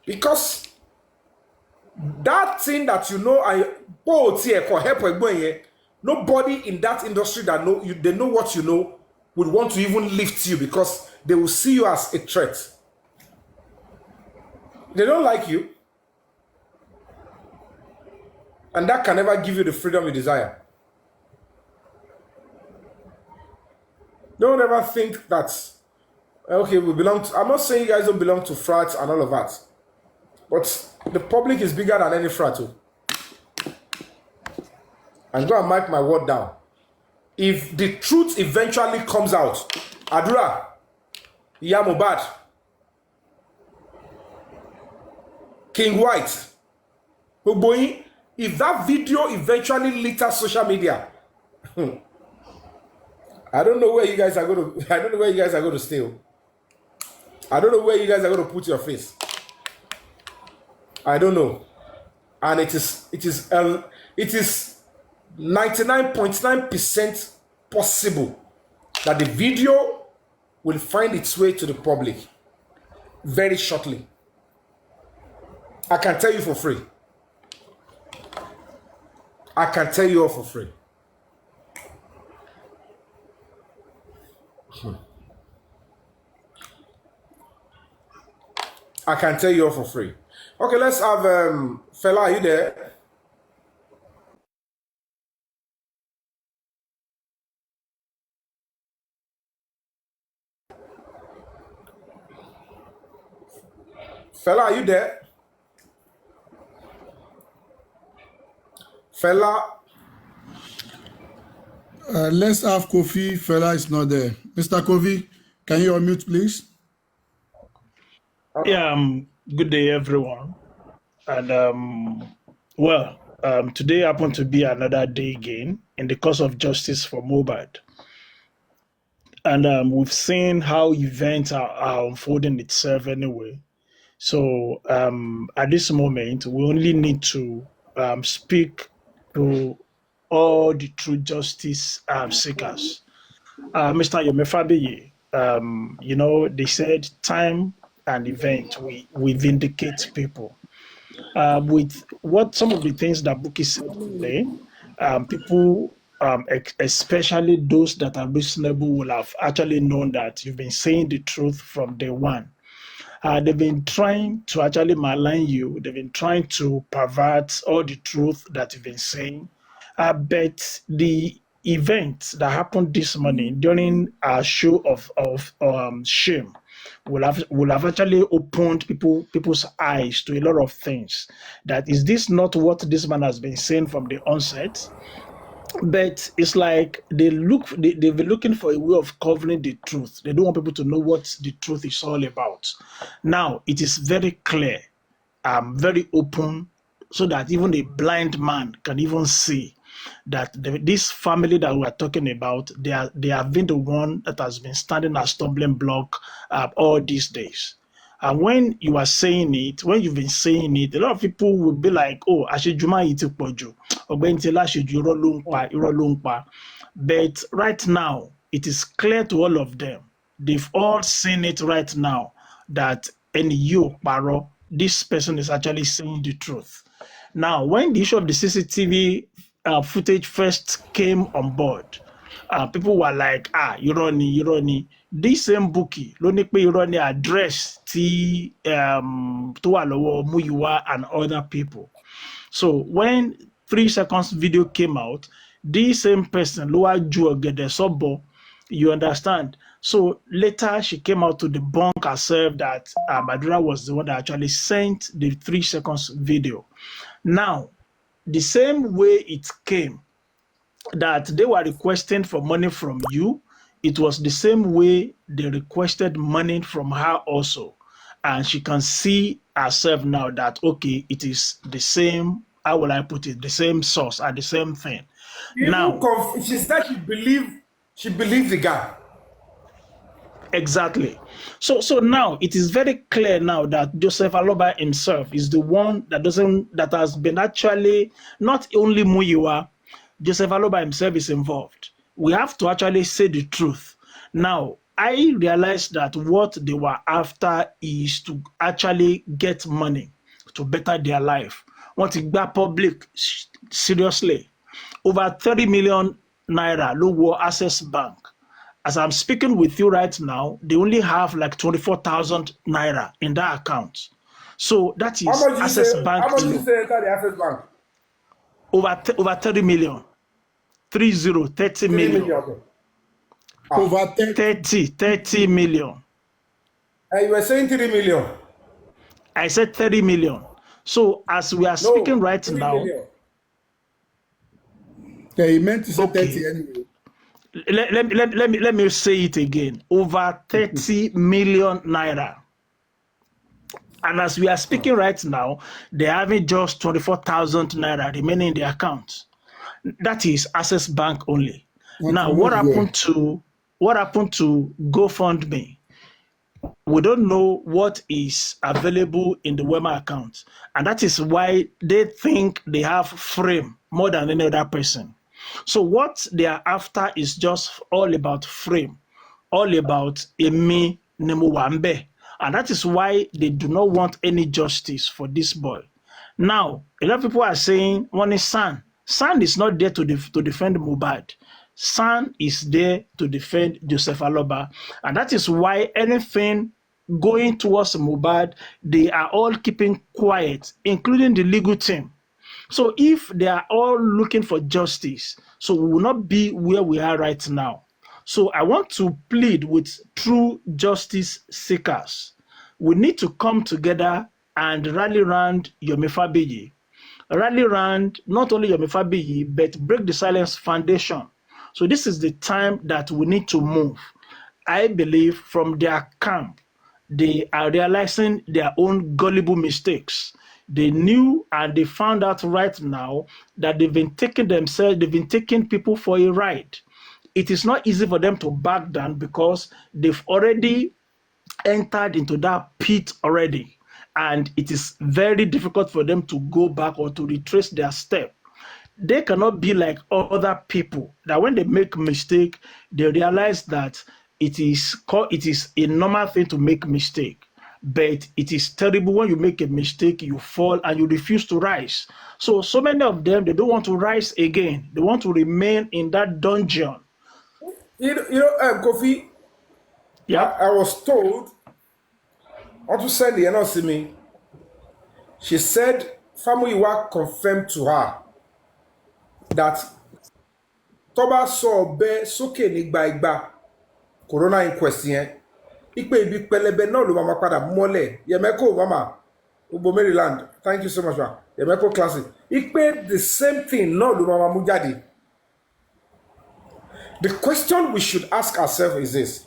Because that thing that you know, nobody in that industry that they know what you know would want to even lift you because they will see you as a threat. They don't like you. And that can never give you the freedom you desire. Don't ever think that, okay, we belong to, I'm not saying you guys don't belong to frats and all of that. But the public is bigger than any frat. And go and mark my word down. If the truth eventually comes out, Adura, Mohbad, King White, Ogboyin, if that video eventually litters social media, I don't know where you guys are going to. I don't know where you guys are going to stay. I don't know where you guys are going to put your face. I don't know, and it is 99.9% possible that the video will find its way to the public very shortly. I can tell you for free. I can tell you all for free. I can tell you all for free. Okay, let's have Fela, are you there? Fela, are you there? Fela. Let's have Kofi. Fela is not there. Mr. Kofi, can you unmute, please? Yeah, good day, everyone. And, well, today happened to be another day again in the cause of justice for MOHBAD. And we've seen how events are unfolding itself anyway. So at this moment, we only need to speak to all the true justice seekers. Mr. Yomefabiyi, they said time and event, we vindicate people. With what some of the things that Buki said today, people, especially those that are reasonable, will have actually known that you've been saying the truth from day one. They've been trying to actually malign you. They've been trying to pervert all the truth that you've been saying. But the event that happened this morning during a show of shame will have actually opened people's eyes to a lot of things. That is this not what this man has been saying from the onset? But it's like they've been looking for a way of covering the truth. They don't want people to know what the truth is all about. Now it is very clear, very open, so that even a blind man can even see that this family that we are talking about, they have been the one that has been standing as stumbling block all these days. And when you are saying it, when you've been saying it, a lot of people will be like, oh, Ashejuma iti poju. But right now, it is clear to all of them. They've all seen it right now that this person is actually saying the truth. Now, when the issue of the CCTV footage first came on board, people were like, irony. This same bookie, irony address to Muyiwa and other people. So when 3 seconds video came out, this same person, Loa Juogede Sobo, you understand? So later she came out to debunk herself that Madura was the one that actually sent the 3 seconds video. Now, the same way it came, that they were requesting for money from you, it was the same way they requested money from her also. And she can see herself now that, okay, it is the same, how will I put it, the same source and the same thing. Now, she said she believes the guy. Exactly. So now it is very clear now that Joseph Aloba himself is the one that has been actually, not only Muyiwa, Joseph Aloba himself is involved. We have to actually say the truth. Now, I realized that what they were after is to actually get money to better their life. Want to go public, seriously. Over 30 million naira low access bank. As I'm speaking with you right now, they only have like 24,000 naira in that account. So that is Access Bank. How much did you say enter the Access Bank? Over 30 million. 30 million. Okay. Over 30 million. And you were saying 3 million. I said 30 million. So as we are speaking right 3 now. million. Yeah, he meant to say 30 anyway. Let me say it again. Over 30 million naira. And as we are speaking right now, they having just 24,000 naira remaining in the account. That is Access Bank only. Now, what happened to GoFundMe? We don't know what is available in the Wema account. And that is why they think they have frame more than any other person. So what they are after is just all about frame, all about Emi Nemuwambe. And that is why they do not want any justice for this boy. Now, a lot of people are saying, one is San. San is not there to defend MOHBAD. San is there to defend Joseph Aloba. And that is why anything going towards MOHBAD, they are all keeping quiet, including the legal team. So if they are all looking for justice, so we will not be where we are right now. So I want to plead with true justice seekers. We need to come together and rally around Yomefabiyi. Rally around not only Yomefabiyi, but Break the Silence Foundation. So this is the time that we need to move. I believe from their camp, they are realizing their own gullible mistakes. They knew and they found out right now that they've been taking people for a ride. It is not easy for them to back down because they've already entered into that pit already. And it is very difficult for them to go back or to retrace their step. They cannot be like other people that when they make mistake, they realize that it is a normal thing to make mistake. But it is terrible when you make a mistake, you fall and you refuse to rise. So many of them, they don't want to rise again. They want to remain in that dungeon. Kofi, Yeah. I was told, what to send the NLC me. She said family work confirmed to her that Toba saw be soke igba corona inquest yẹn ipe ibi pẹlẹbẹ náà ló máa padà mọ́lẹ̀ Yemeko mama Ugbo Maryland, thank you so much ma Yemeko classic ipe the same thing náà ló máa mú jáde. The question we should ask ourselves is this: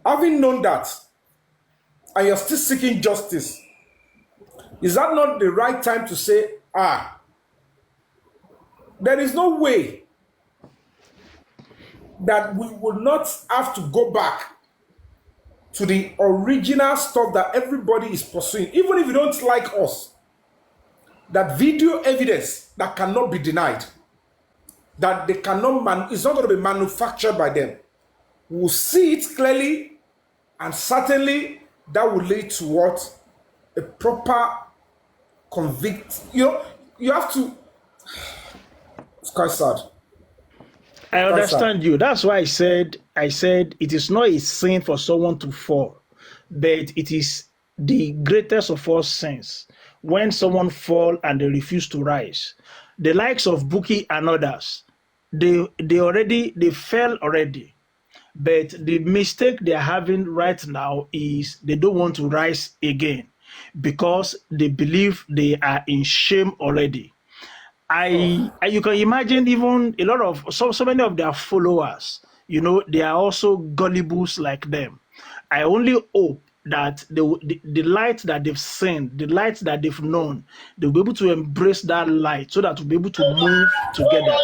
having known that and you're still seeking justice, is that not the right time to say, there is no way that we will not have to go back to the original stuff that everybody is pursuing, even if you don't like us, that video evidence that cannot be denied, that they cannot, it's not going to be manufactured by them. We'll see it clearly, and certainly that will lead to what? A proper convict. You have to. It's quite sad. I understand you. That's why I said it is not a sin for someone to fall, but it is the greatest of all sins when someone fall and they refuse to rise. The likes of Buki and others, they fell already. But the mistake they're having right now is they don't want to rise again because they believe they are in shame already. You can imagine even a lot of so many of their followers, they are also gullibles like them. I only hope that the light that they've seen, the light that they've known, they'll be able to embrace that light so that we'll be able to move together.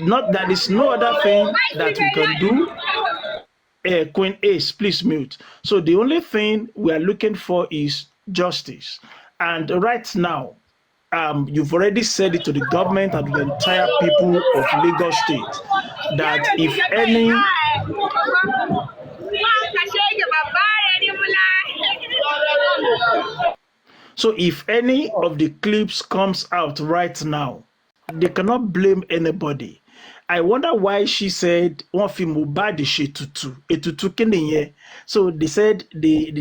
Not that there's no other thing that we can do. Queen Ace, please mute. So the only thing we are looking for is justice. And right now, you've already said it to the government and the entire people of Lagos State that if any of the clips comes out right now, they cannot blame anybody. I wonder why she said one film MOHBAD etutu kiniye. So they said the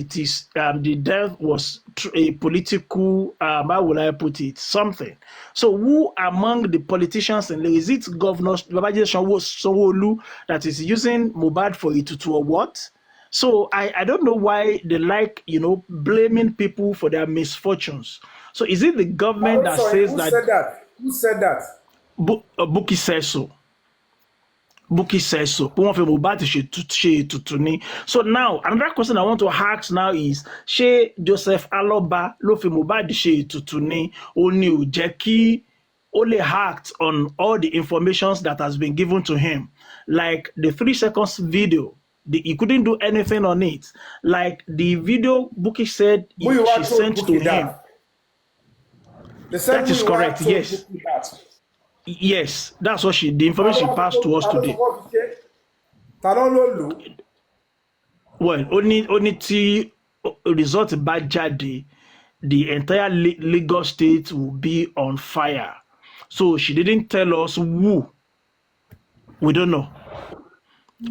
death was a political, how will I put it, something. So who among the politicians in is it Governor Babajide Sanwo-Olu that is using MOHBAD for etutu or what? So I don't know why they like blaming people for their misfortunes. So is it the government that says who said that? Who said that? Buki says so. Buki says so. So now, another question I want to ask now is, Ṣé Joseph Aloba ló fi Mohbad ṣe ètùtù ni ó ní ò jẹ́ kí ó lè act on all the informations that has been given to him? Like the 3 seconds video, he couldn't do anything on it. Like the video Buki said she sent to him. That is correct, yes. Yes, that's what the information passed to us today. Well, only tí result bá jáde, the entire Lagos State will be on fire. So she didn't tell us who. We don't know.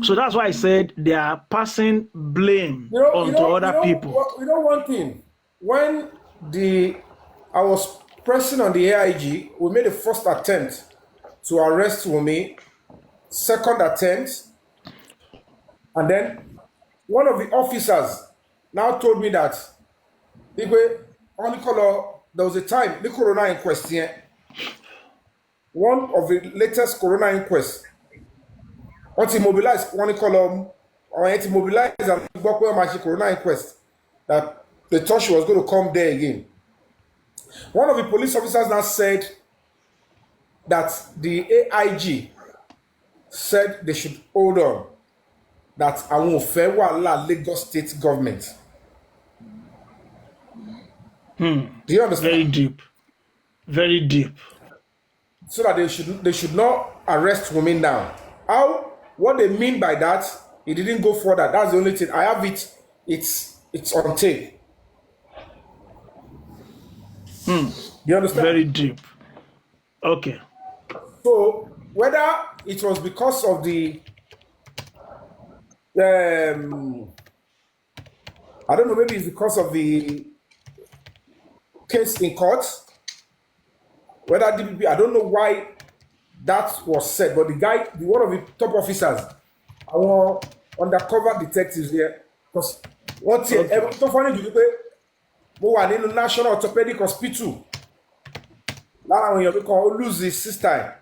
So that's why I said they are passing blame onto other people. One thing, when I was pressing on the AIG, we made the first attempt to arrest Wunmi, second attempt, and then one of the officers now told me that there was a time, the corona inquest here, one of the latest corona inquests, once mobilized one column or mobilized and corona inquest, that they thought she was going to come there again. One of the police officers now said that the AIG said they should hold on, that àwọn ò fẹ́ wàhálà Lagos state government. Do you understand? Very deep. Very deep. So that they should not arrest women now. What they mean by that, it didn't go further. That's the only thing. I have it. It's on tape. Do you understand? Very deep. Okay. So whether it was because of the I don't know, maybe it's because of the case in court, whether DPP, I don't know why that was said, but the guy, one of the top officers, our undercover detectives here, because one thing, so funny, mo wà nínú National Orthopedic Hospital lára àwọn èèyàn kan lose his sister,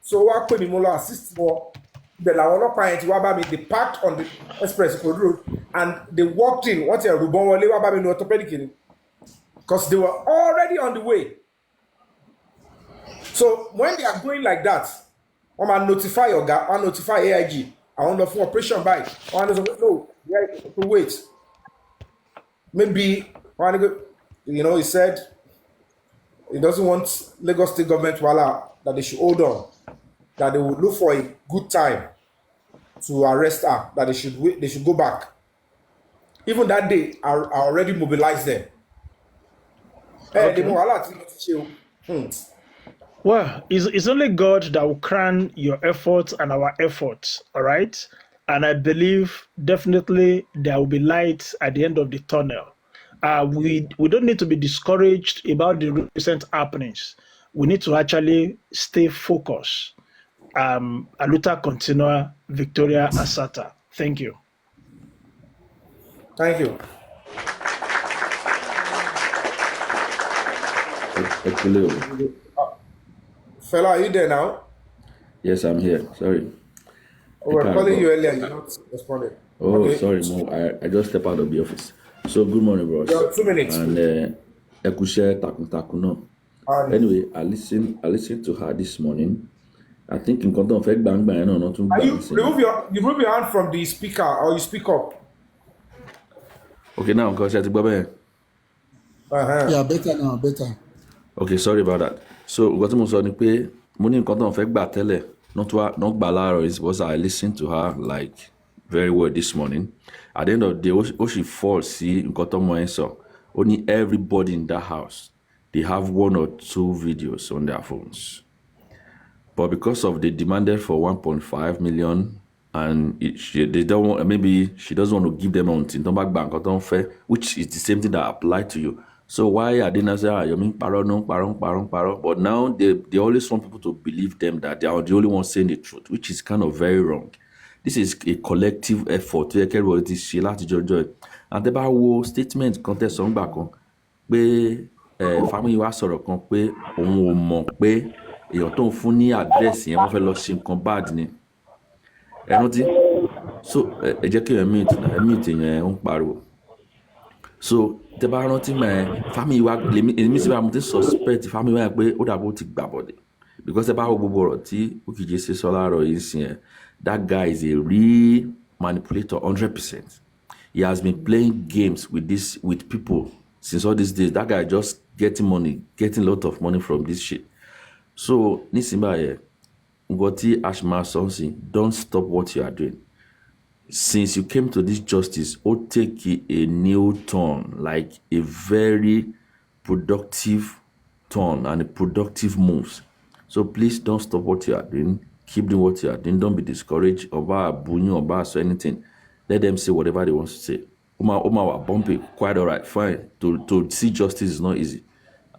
so wá pè mí mo lọ assist wọn ibẹ̀ làwọn ọlọ́pàá yẹn ti wá bá mi, they parked on the express road and they walked in, wọ́n ti ẹ̀rù bọ́n wọlé wá bá mi ní orthopedic ni because they were already on the way. So when they are going like that, wọ́n máa notify ọ̀gá, wọ́n notify AIG, àwọn lọ fún operation by, wọ́n á sọ no, wait, maybe he said he doesn't want Lagos state government that they should hold on, that they would look for a good time to arrest her, that they should go back. Even that day, I already mobilized them. Okay. Well, it's only God that will crown your efforts and our efforts, all right? And I believe definitely there will be light at the end of the tunnel. We don't need to be discouraged about the recent happenings. We need to actually stay focused. Aluta continua, Victoria Asata. Thank you. Thank you. Fella, are you there now? Yes, I'm here. Sorry. We were calling you earlier, you're not responding. Oh, okay. Sorry, Mo. I just stepped out of the office. So, good morning, bros. You have 2 minutes. And Ekushe Takuno. Anyway, I listened to her this morning. I think in content of bang bang, no, not too bad. You remove your hand from the speaker or you speak up. Okay, now because I Yeah, better now, better. Okay, sorry about that. So, what I'm saying is, money in content of tele, not Balaro is was I listened to her like very well this morning. At the end of the day, she falls, see, in content so only everybody in that house, they have 1 or 2 videos on their phones. But because of the demanded for 1.5 million, and they don't want, maybe she doesn't want to give them on Tintombak Bank or Tonfe, which is the same thing that applied to you. So why are they not saying, you mean paro? But now they always want people to believe them that they are the only ones saying the truth, which is kind of very wrong. This is a collective effort to everybody to share láti join. And the wo statement contest on back on, pé family wa sọ̀rọ̀ kan pé òun ò mọ̀ pé èèyàn tó ń fún ní àdírẹ́sì yẹn wọ́n fẹ́ lọ ṣe nǹkan bad ni. Ẹ rántí? So ẹ jẹ́ kí ẹ̀mí yẹn ń pariwo. So tẹ́ bá rántí mọ́ family wa èmi sì bá mo ti suspect family wa pé ó dàbò ti gbà bọ̀dẹ̀. Because tẹ́ bá wo gbogbo ọ̀rọ̀ tí Okije ṣe sọ láàárọ̀ yìí sí yẹn, that guy is a real manipulator 100%. He has been playing games with people since all these days. That guy just getting a lot of money from this shit. So, Nisimba, Ngoti Ashma Sonsi, don't stop what you are doing. Since you came to this justice, take a new turn, like a very productive turn and a productive moves. So please don't stop what you are doing. Keep doing what you are doing. Don't be discouraged about bunyu or anything. Let them say whatever they want to say. Oma bumpy, quite all right, fine. To see justice is not easy.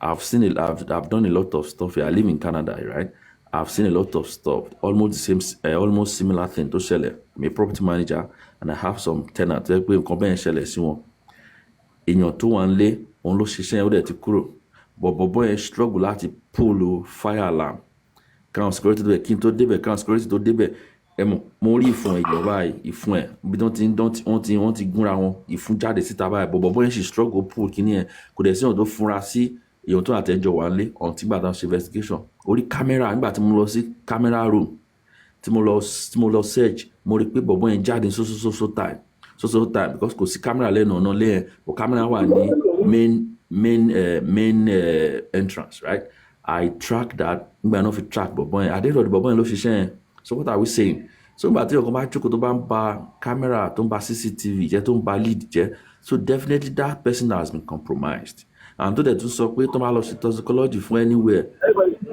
I've done a lot of stuff here. I live in Canada, right? I've seen a lot of stuff, almost the same, almost similar thing to Shelley. I'm a property manager and I have some tenants. In your 2 and lay, on lo ṣiṣẹ́ ó dẹ̀ ti kúrò. But boy struggle láti pull fire alarm. Crown security to kí n tó débẹ̀, crown security tó débẹ̀. ẹ mọ̀ mo rí ìfun ẹ̀yọ̀ báyìí ìfun ẹ̀ bí wọ́n ti gúnra wọn ìfun jáde síta báyìí bọ̀bọ̀ yẹn ṣì struggle pull kíní ẹ̀ kò dẹ̀ sí ọ̀n tó fúnra sí èèyàn tó àtẹ́jọ́ wà lé ọ̀n tí gbàdá ṣe investigation orí kámẹ́rà nígbà tí mo lọ sí camera room tí mo lọ search mo rí pé bọ̀bọ̀ yẹn jáde so time because kò sí camera lẹ́nu ọ̀nà lẹ́yìn but camera wà ní main entrance, right? I track that. Nígbà náà fi track bọ̀bọ̀ yẹn. Àdéhùn ọ̀dọ̀ bọ̀bọ̀ yẹn ló ṣiṣẹ́ yẹn. So what are we saying? So nígbà tí ọkàn bá jókòó tó bá ń ba camera tó ń ba CCTV jẹ́ tó ń ba lead jẹ́, so definitely that person has been compromised. And tó dẹ̀ tún sọ pé tó máa lọ sí toxicology fún anywhere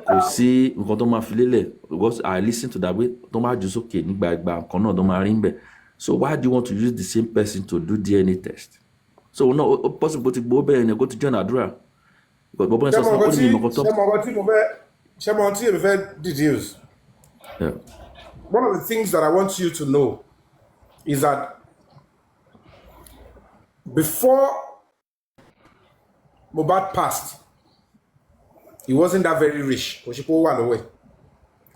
kò sí nǹkan tó máa fi lélẹ̀ because I listen to that way tó máa jù sókè nígbà nǹkan náà tó máa rí ń bẹ̀. So why do you want to use the same person to do DNA test? So no possible to go bẹ́ẹ̀ ni kó ti join àdúrà. Ṣé mo tí èmi fẹ́ deduce? Yeah. One of the things that I want you to know is that before MOHBAD passed, he wasn't that very rich.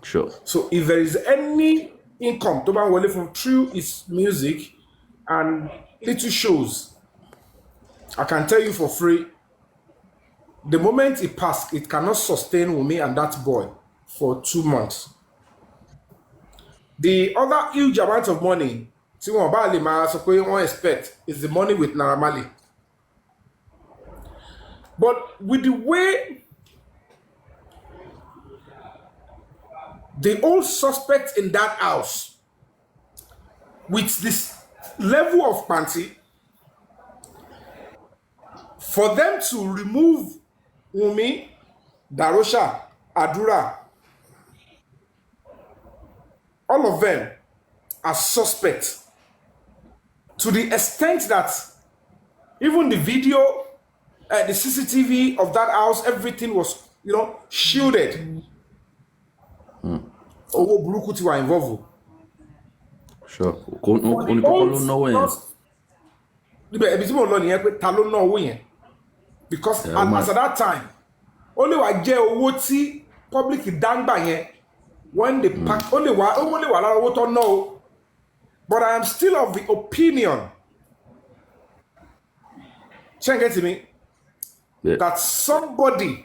Sure. So if there is any income to ban wọlé from through his music and little shows, I can tell you for free, the moment it passed, it cannot sustain Wunmi and that boy for 2 months. The other huge amount of money tí wọ́n bá lè máa sọ pé wọ́n expect is the money with Naira Marley. But with the way the old suspect in that house, with this level of panty, for them to remove Wunmi, Darosha, Adura, all of them are suspects to the extent that even the video, the CCTV of that house, everything was, shielded. Owó burúkú tí wà involved. Sure. Only people know when. Ebi tí mo lọ nìyẹn pé ta ló ná owó yẹn. Because as at that time, only wà jẹ́ owó tí public dáńgbà yẹn when they pack only wà lára owó tó ná o. But I am still of the opinion, ṣé get me, that somebody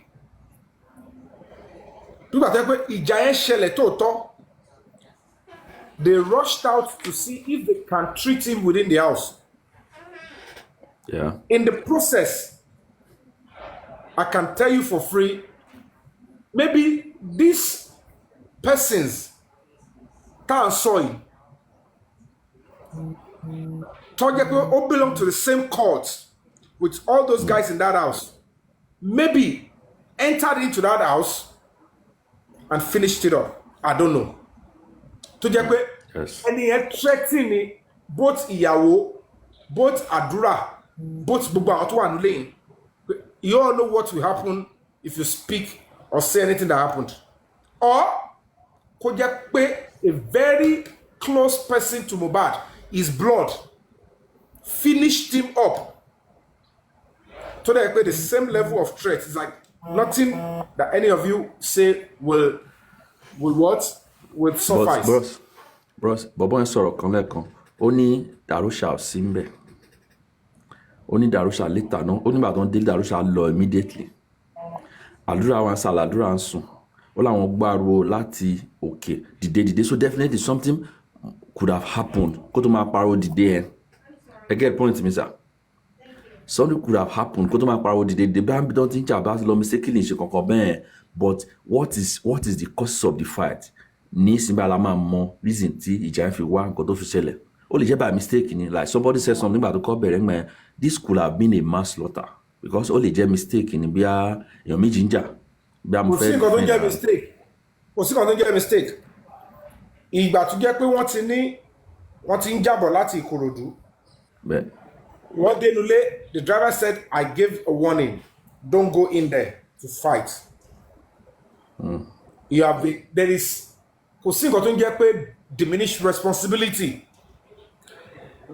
nígbà tó yẹ pé ìjà yẹn ṣẹlẹ̀ tóòtọ́, they rushed out to see if they can treat him within the house. Yeah. In the process, I can tell you for free, maybe these persons tá à ń sọ yìí tó jẹ́ pé ó belong to the same court with all those guys in that house, maybe entered into that house and finished it up. I don't know. Tó jẹ́ pé ẹni yẹn threatening both ìyàwó, both àdúrà, both gbogbo àwọn tó wà nílé yìí. You all know what will happen if you speak or say anything that happened. Or kó jẹ́ pé a very close person to MOHBAD, his blood, finished him up. So that the same level of threat is like nothing that any of you say will suffice. Bros, bọ̀bọ́ yẹn sọ̀rọ̀ kan lẹ́ẹ̀kan. Ó ní Darosha ò sí ńbẹ̀. Ó ní Darosha later náà. Ó ní ìgbà tó ń dé Darosha lọ immediately. Àdúrà wa ń sàlà, àdúrà ń sùn. Ó láwọn gbárùó láti òkè dìde. So definitely something could have happened. Kó tó máa pariwo dìde yẹn. I get point mi sir. Something could have happened. Kó tó máa pariwo dìde. Bá ń bí tó ti ń jà bá ti lọ mistakenly ṣe kankan bẹ́ẹ̀. But what is the cause of the fight? Ní ìsìnbá la máa mọ reason tí ìjà ń fi wá nǹkan tó fi ṣẹlẹ̀. Ó lè jẹ́ by mistake ni, like somebody said something nígbà tó kọ́ bẹ̀rẹ̀ ń this could have been a manslaughter because ó lè jẹ́ mistake ni bí èèyàn méjì ń jà. Kò sí nǹkan tó ń jẹ́ mistake. Ìgbà tó jẹ́ pé wọ́n ti ń jábọ̀ láti Ìkòròdú. Bẹ́ẹ̀. Wọ́n dénúlé, the driver said, I gave a warning, don't go in there to fight. There is kò sí nǹkan tó ń jẹ́ pé diminished responsibility.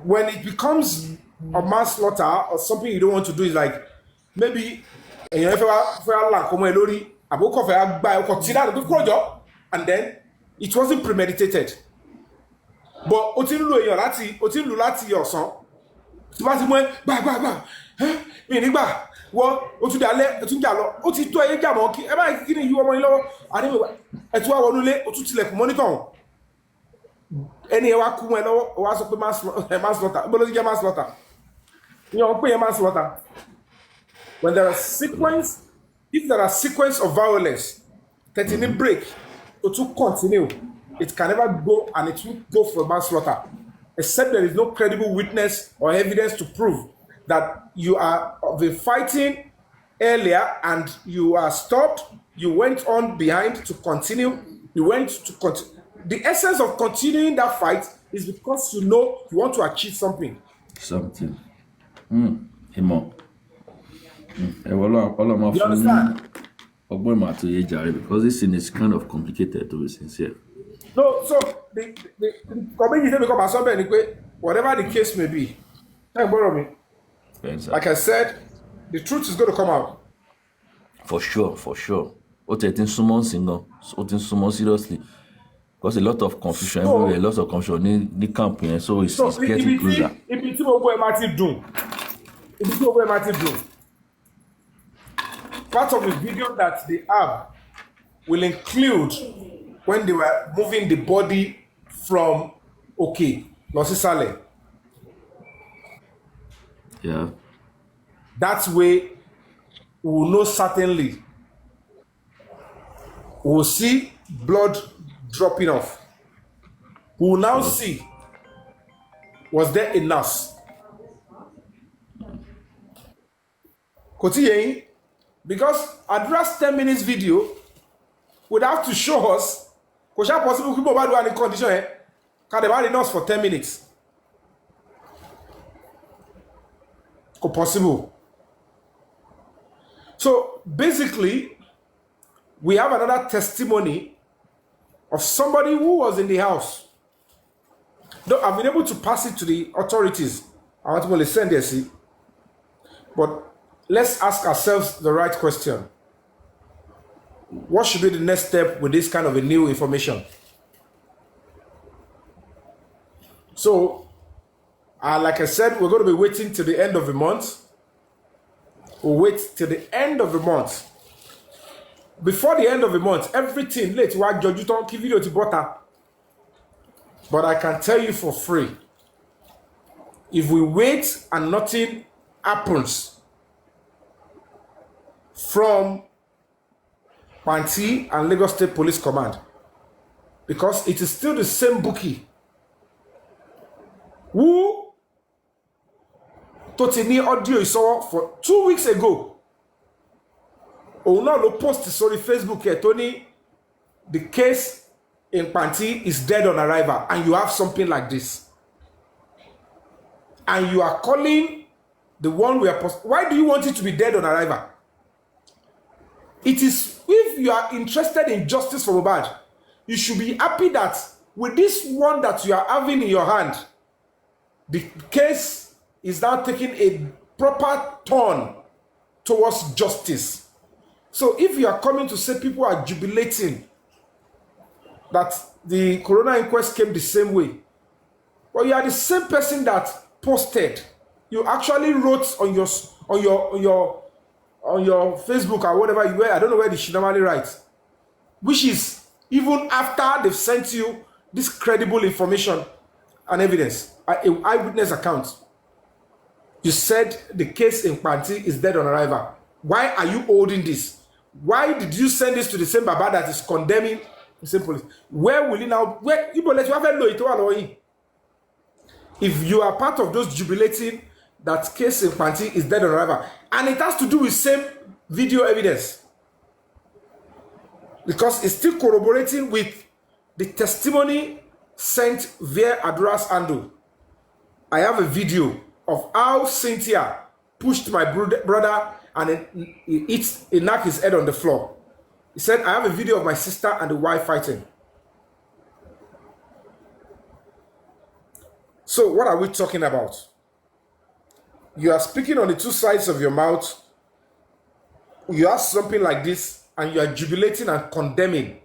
When it becomes a manslaughter or something you don't want to do, is like maybe èèyàn fẹ́ là kọ́mọ ẹ lórí àbókọ̀ fẹ́ gba ọkọ̀ tí dáadáa tó kúrò jọ, and then it wasn't premeditated. but o ti ń lu èèyàn láti o ti ń lu láti ọ̀sán tí bá ti mú ẹ gbàgbàgbà mi nígbà wọ o tún dalẹ̀ o tún jà lọ o ti tó ẹyẹ jà mọ́ kí ẹ bá kí ni yí ọmọ yín lọ́wọ́ àdéhùn ẹ tún wá wọnú ilé o tún tilẹ̀kùn mọ́nítọ̀ ẹni ẹ wá kú ẹ lọ́wọ́ o wá sọ pé manslaughter gbọ́dọ̀ ti jẹ́ manslaughter ní ọ̀hún pé yẹn manslaughter when there are sequence if there are sequence of violence that in a break it will continue it can never go and it will go for manslaughter except there is no credible witness or evidence to prove that you are the fighting earlier and you are stopped, you went on behind to continue, you went to continue. The essence of continuing that fight is because you know you want to achieve something. Something. Himo. You understand? Because this thing is kind of complicated, to be sincere. No, so the community become something whatever the case may be. Borrow me. Like I said, the truth is going to come out. For sure, for sure. Seriously. Because a lot of confusion everywhere, a lot of confusion in the camp, so it's getting closer. Part of the video that they have will include when they were moving the body from Losisale. Yeah. That way, we will know certainly. We will see blood dropping off. We will now see, was there a nurse? Continue, because Adura's 10 minutes video would have to show us, because possible people do any condition, can they buy the nurse for 10 minutes? Possible. So basically, we have another testimony of somebody who was in the house. Though I've been able to pass it to the authorities. I want to send this. But let's ask ourselves the right question. What should be the next step with this kind of a new information? So, like I said, we're going to be waiting till the end of the month. We'll wait till the end of the month. Before the end of the month, everything late. You don't give video to butter. But I can tell you for free, if we wait and nothing happens from Panti and Lagos State Police Command, because it is still the same bookie who Totini audio is saw for 2 weeks ago. Oh no, lo post sorry Facebook here, Tony. The case in Panti is dead on arrival, and you have something like this, and you are calling the one we are post. Why do you want it to be dead on arrival? It is, if you are interested in justice for MOHBAD, you should be happy that with this one that you are having in your hand, the case is now taking a proper turn towards justice. So if you are coming to say people are jubilating that the Corona inquest came the same way, but you are the same person that posted, you actually wrote on your Facebook or whatever you were, I don't know where they should normally write, which is even after they've sent you this credible information and evidence, an eyewitness account. You said the case in Panti is dead on arrival. Why are you holding this? Why did you send this to the same Baba that is condemning the same police? Where will he now? Where you let you have a if you are part of those jubilating that case in Panti is dead on arrival, and it has to do with same video evidence, because it's still corroborating with the testimony sent via Adura's handle. I have a video of how Cynthia pushed my brother and he knocked his head on the floor. He said, I have a video of my sister and the wife fighting. So what are we talking about? You are speaking on the two sides of your mouth. You have something like this and you are jubilating and condemning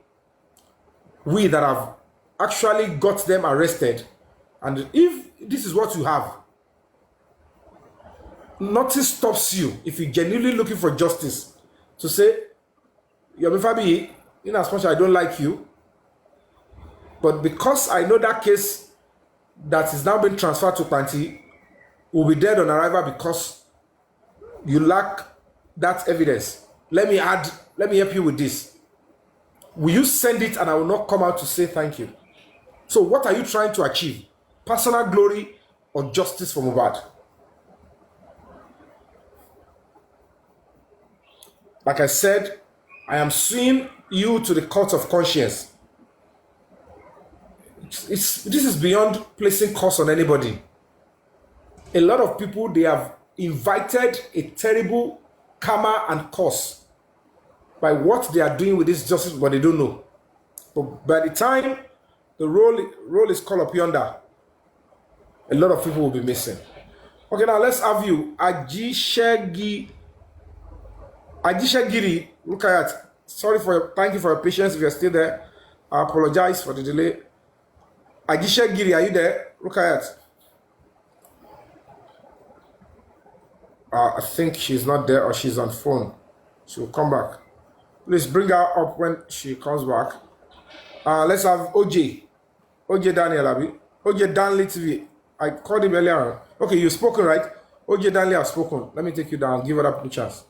we that have actually got them arrested And if this is what you have, nothing stops you if you're genuinely looking for justice to say, Yomi Fabi, in as much as I don't like you, but because I know that case that is now being transferred to Panti will be dead on arrival because you lack that evidence. Let me help you with this. Will you send it and I will not come out to say thank you? So what are you trying to achieve? Personal glory or justice for Mohbad? Like I said, I am suing you to the court of conscience. This is beyond placing curse on anybody. A lot of people, they have invited a terrible karma and curse by what they are doing with this justice, but they don't know. But by the time the roll is called up yonder, a lot of people will be missing. Okay, now let's have you, Ajishegiri. Look at it. Thank you for your patience. If you're still there, I apologize for the delay. Ajishegiri, are you there? Look at it. I think she's not there or she's on phone. She will come back. Please bring her up when she comes back. Let's have OJ Daniel Abi. OJ Danley TV. I called him earlier. Okay, you've spoken, right? OJ Danley has spoken. Let me take you down. Give her that chance.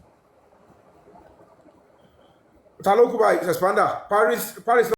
Talokuba is Paris.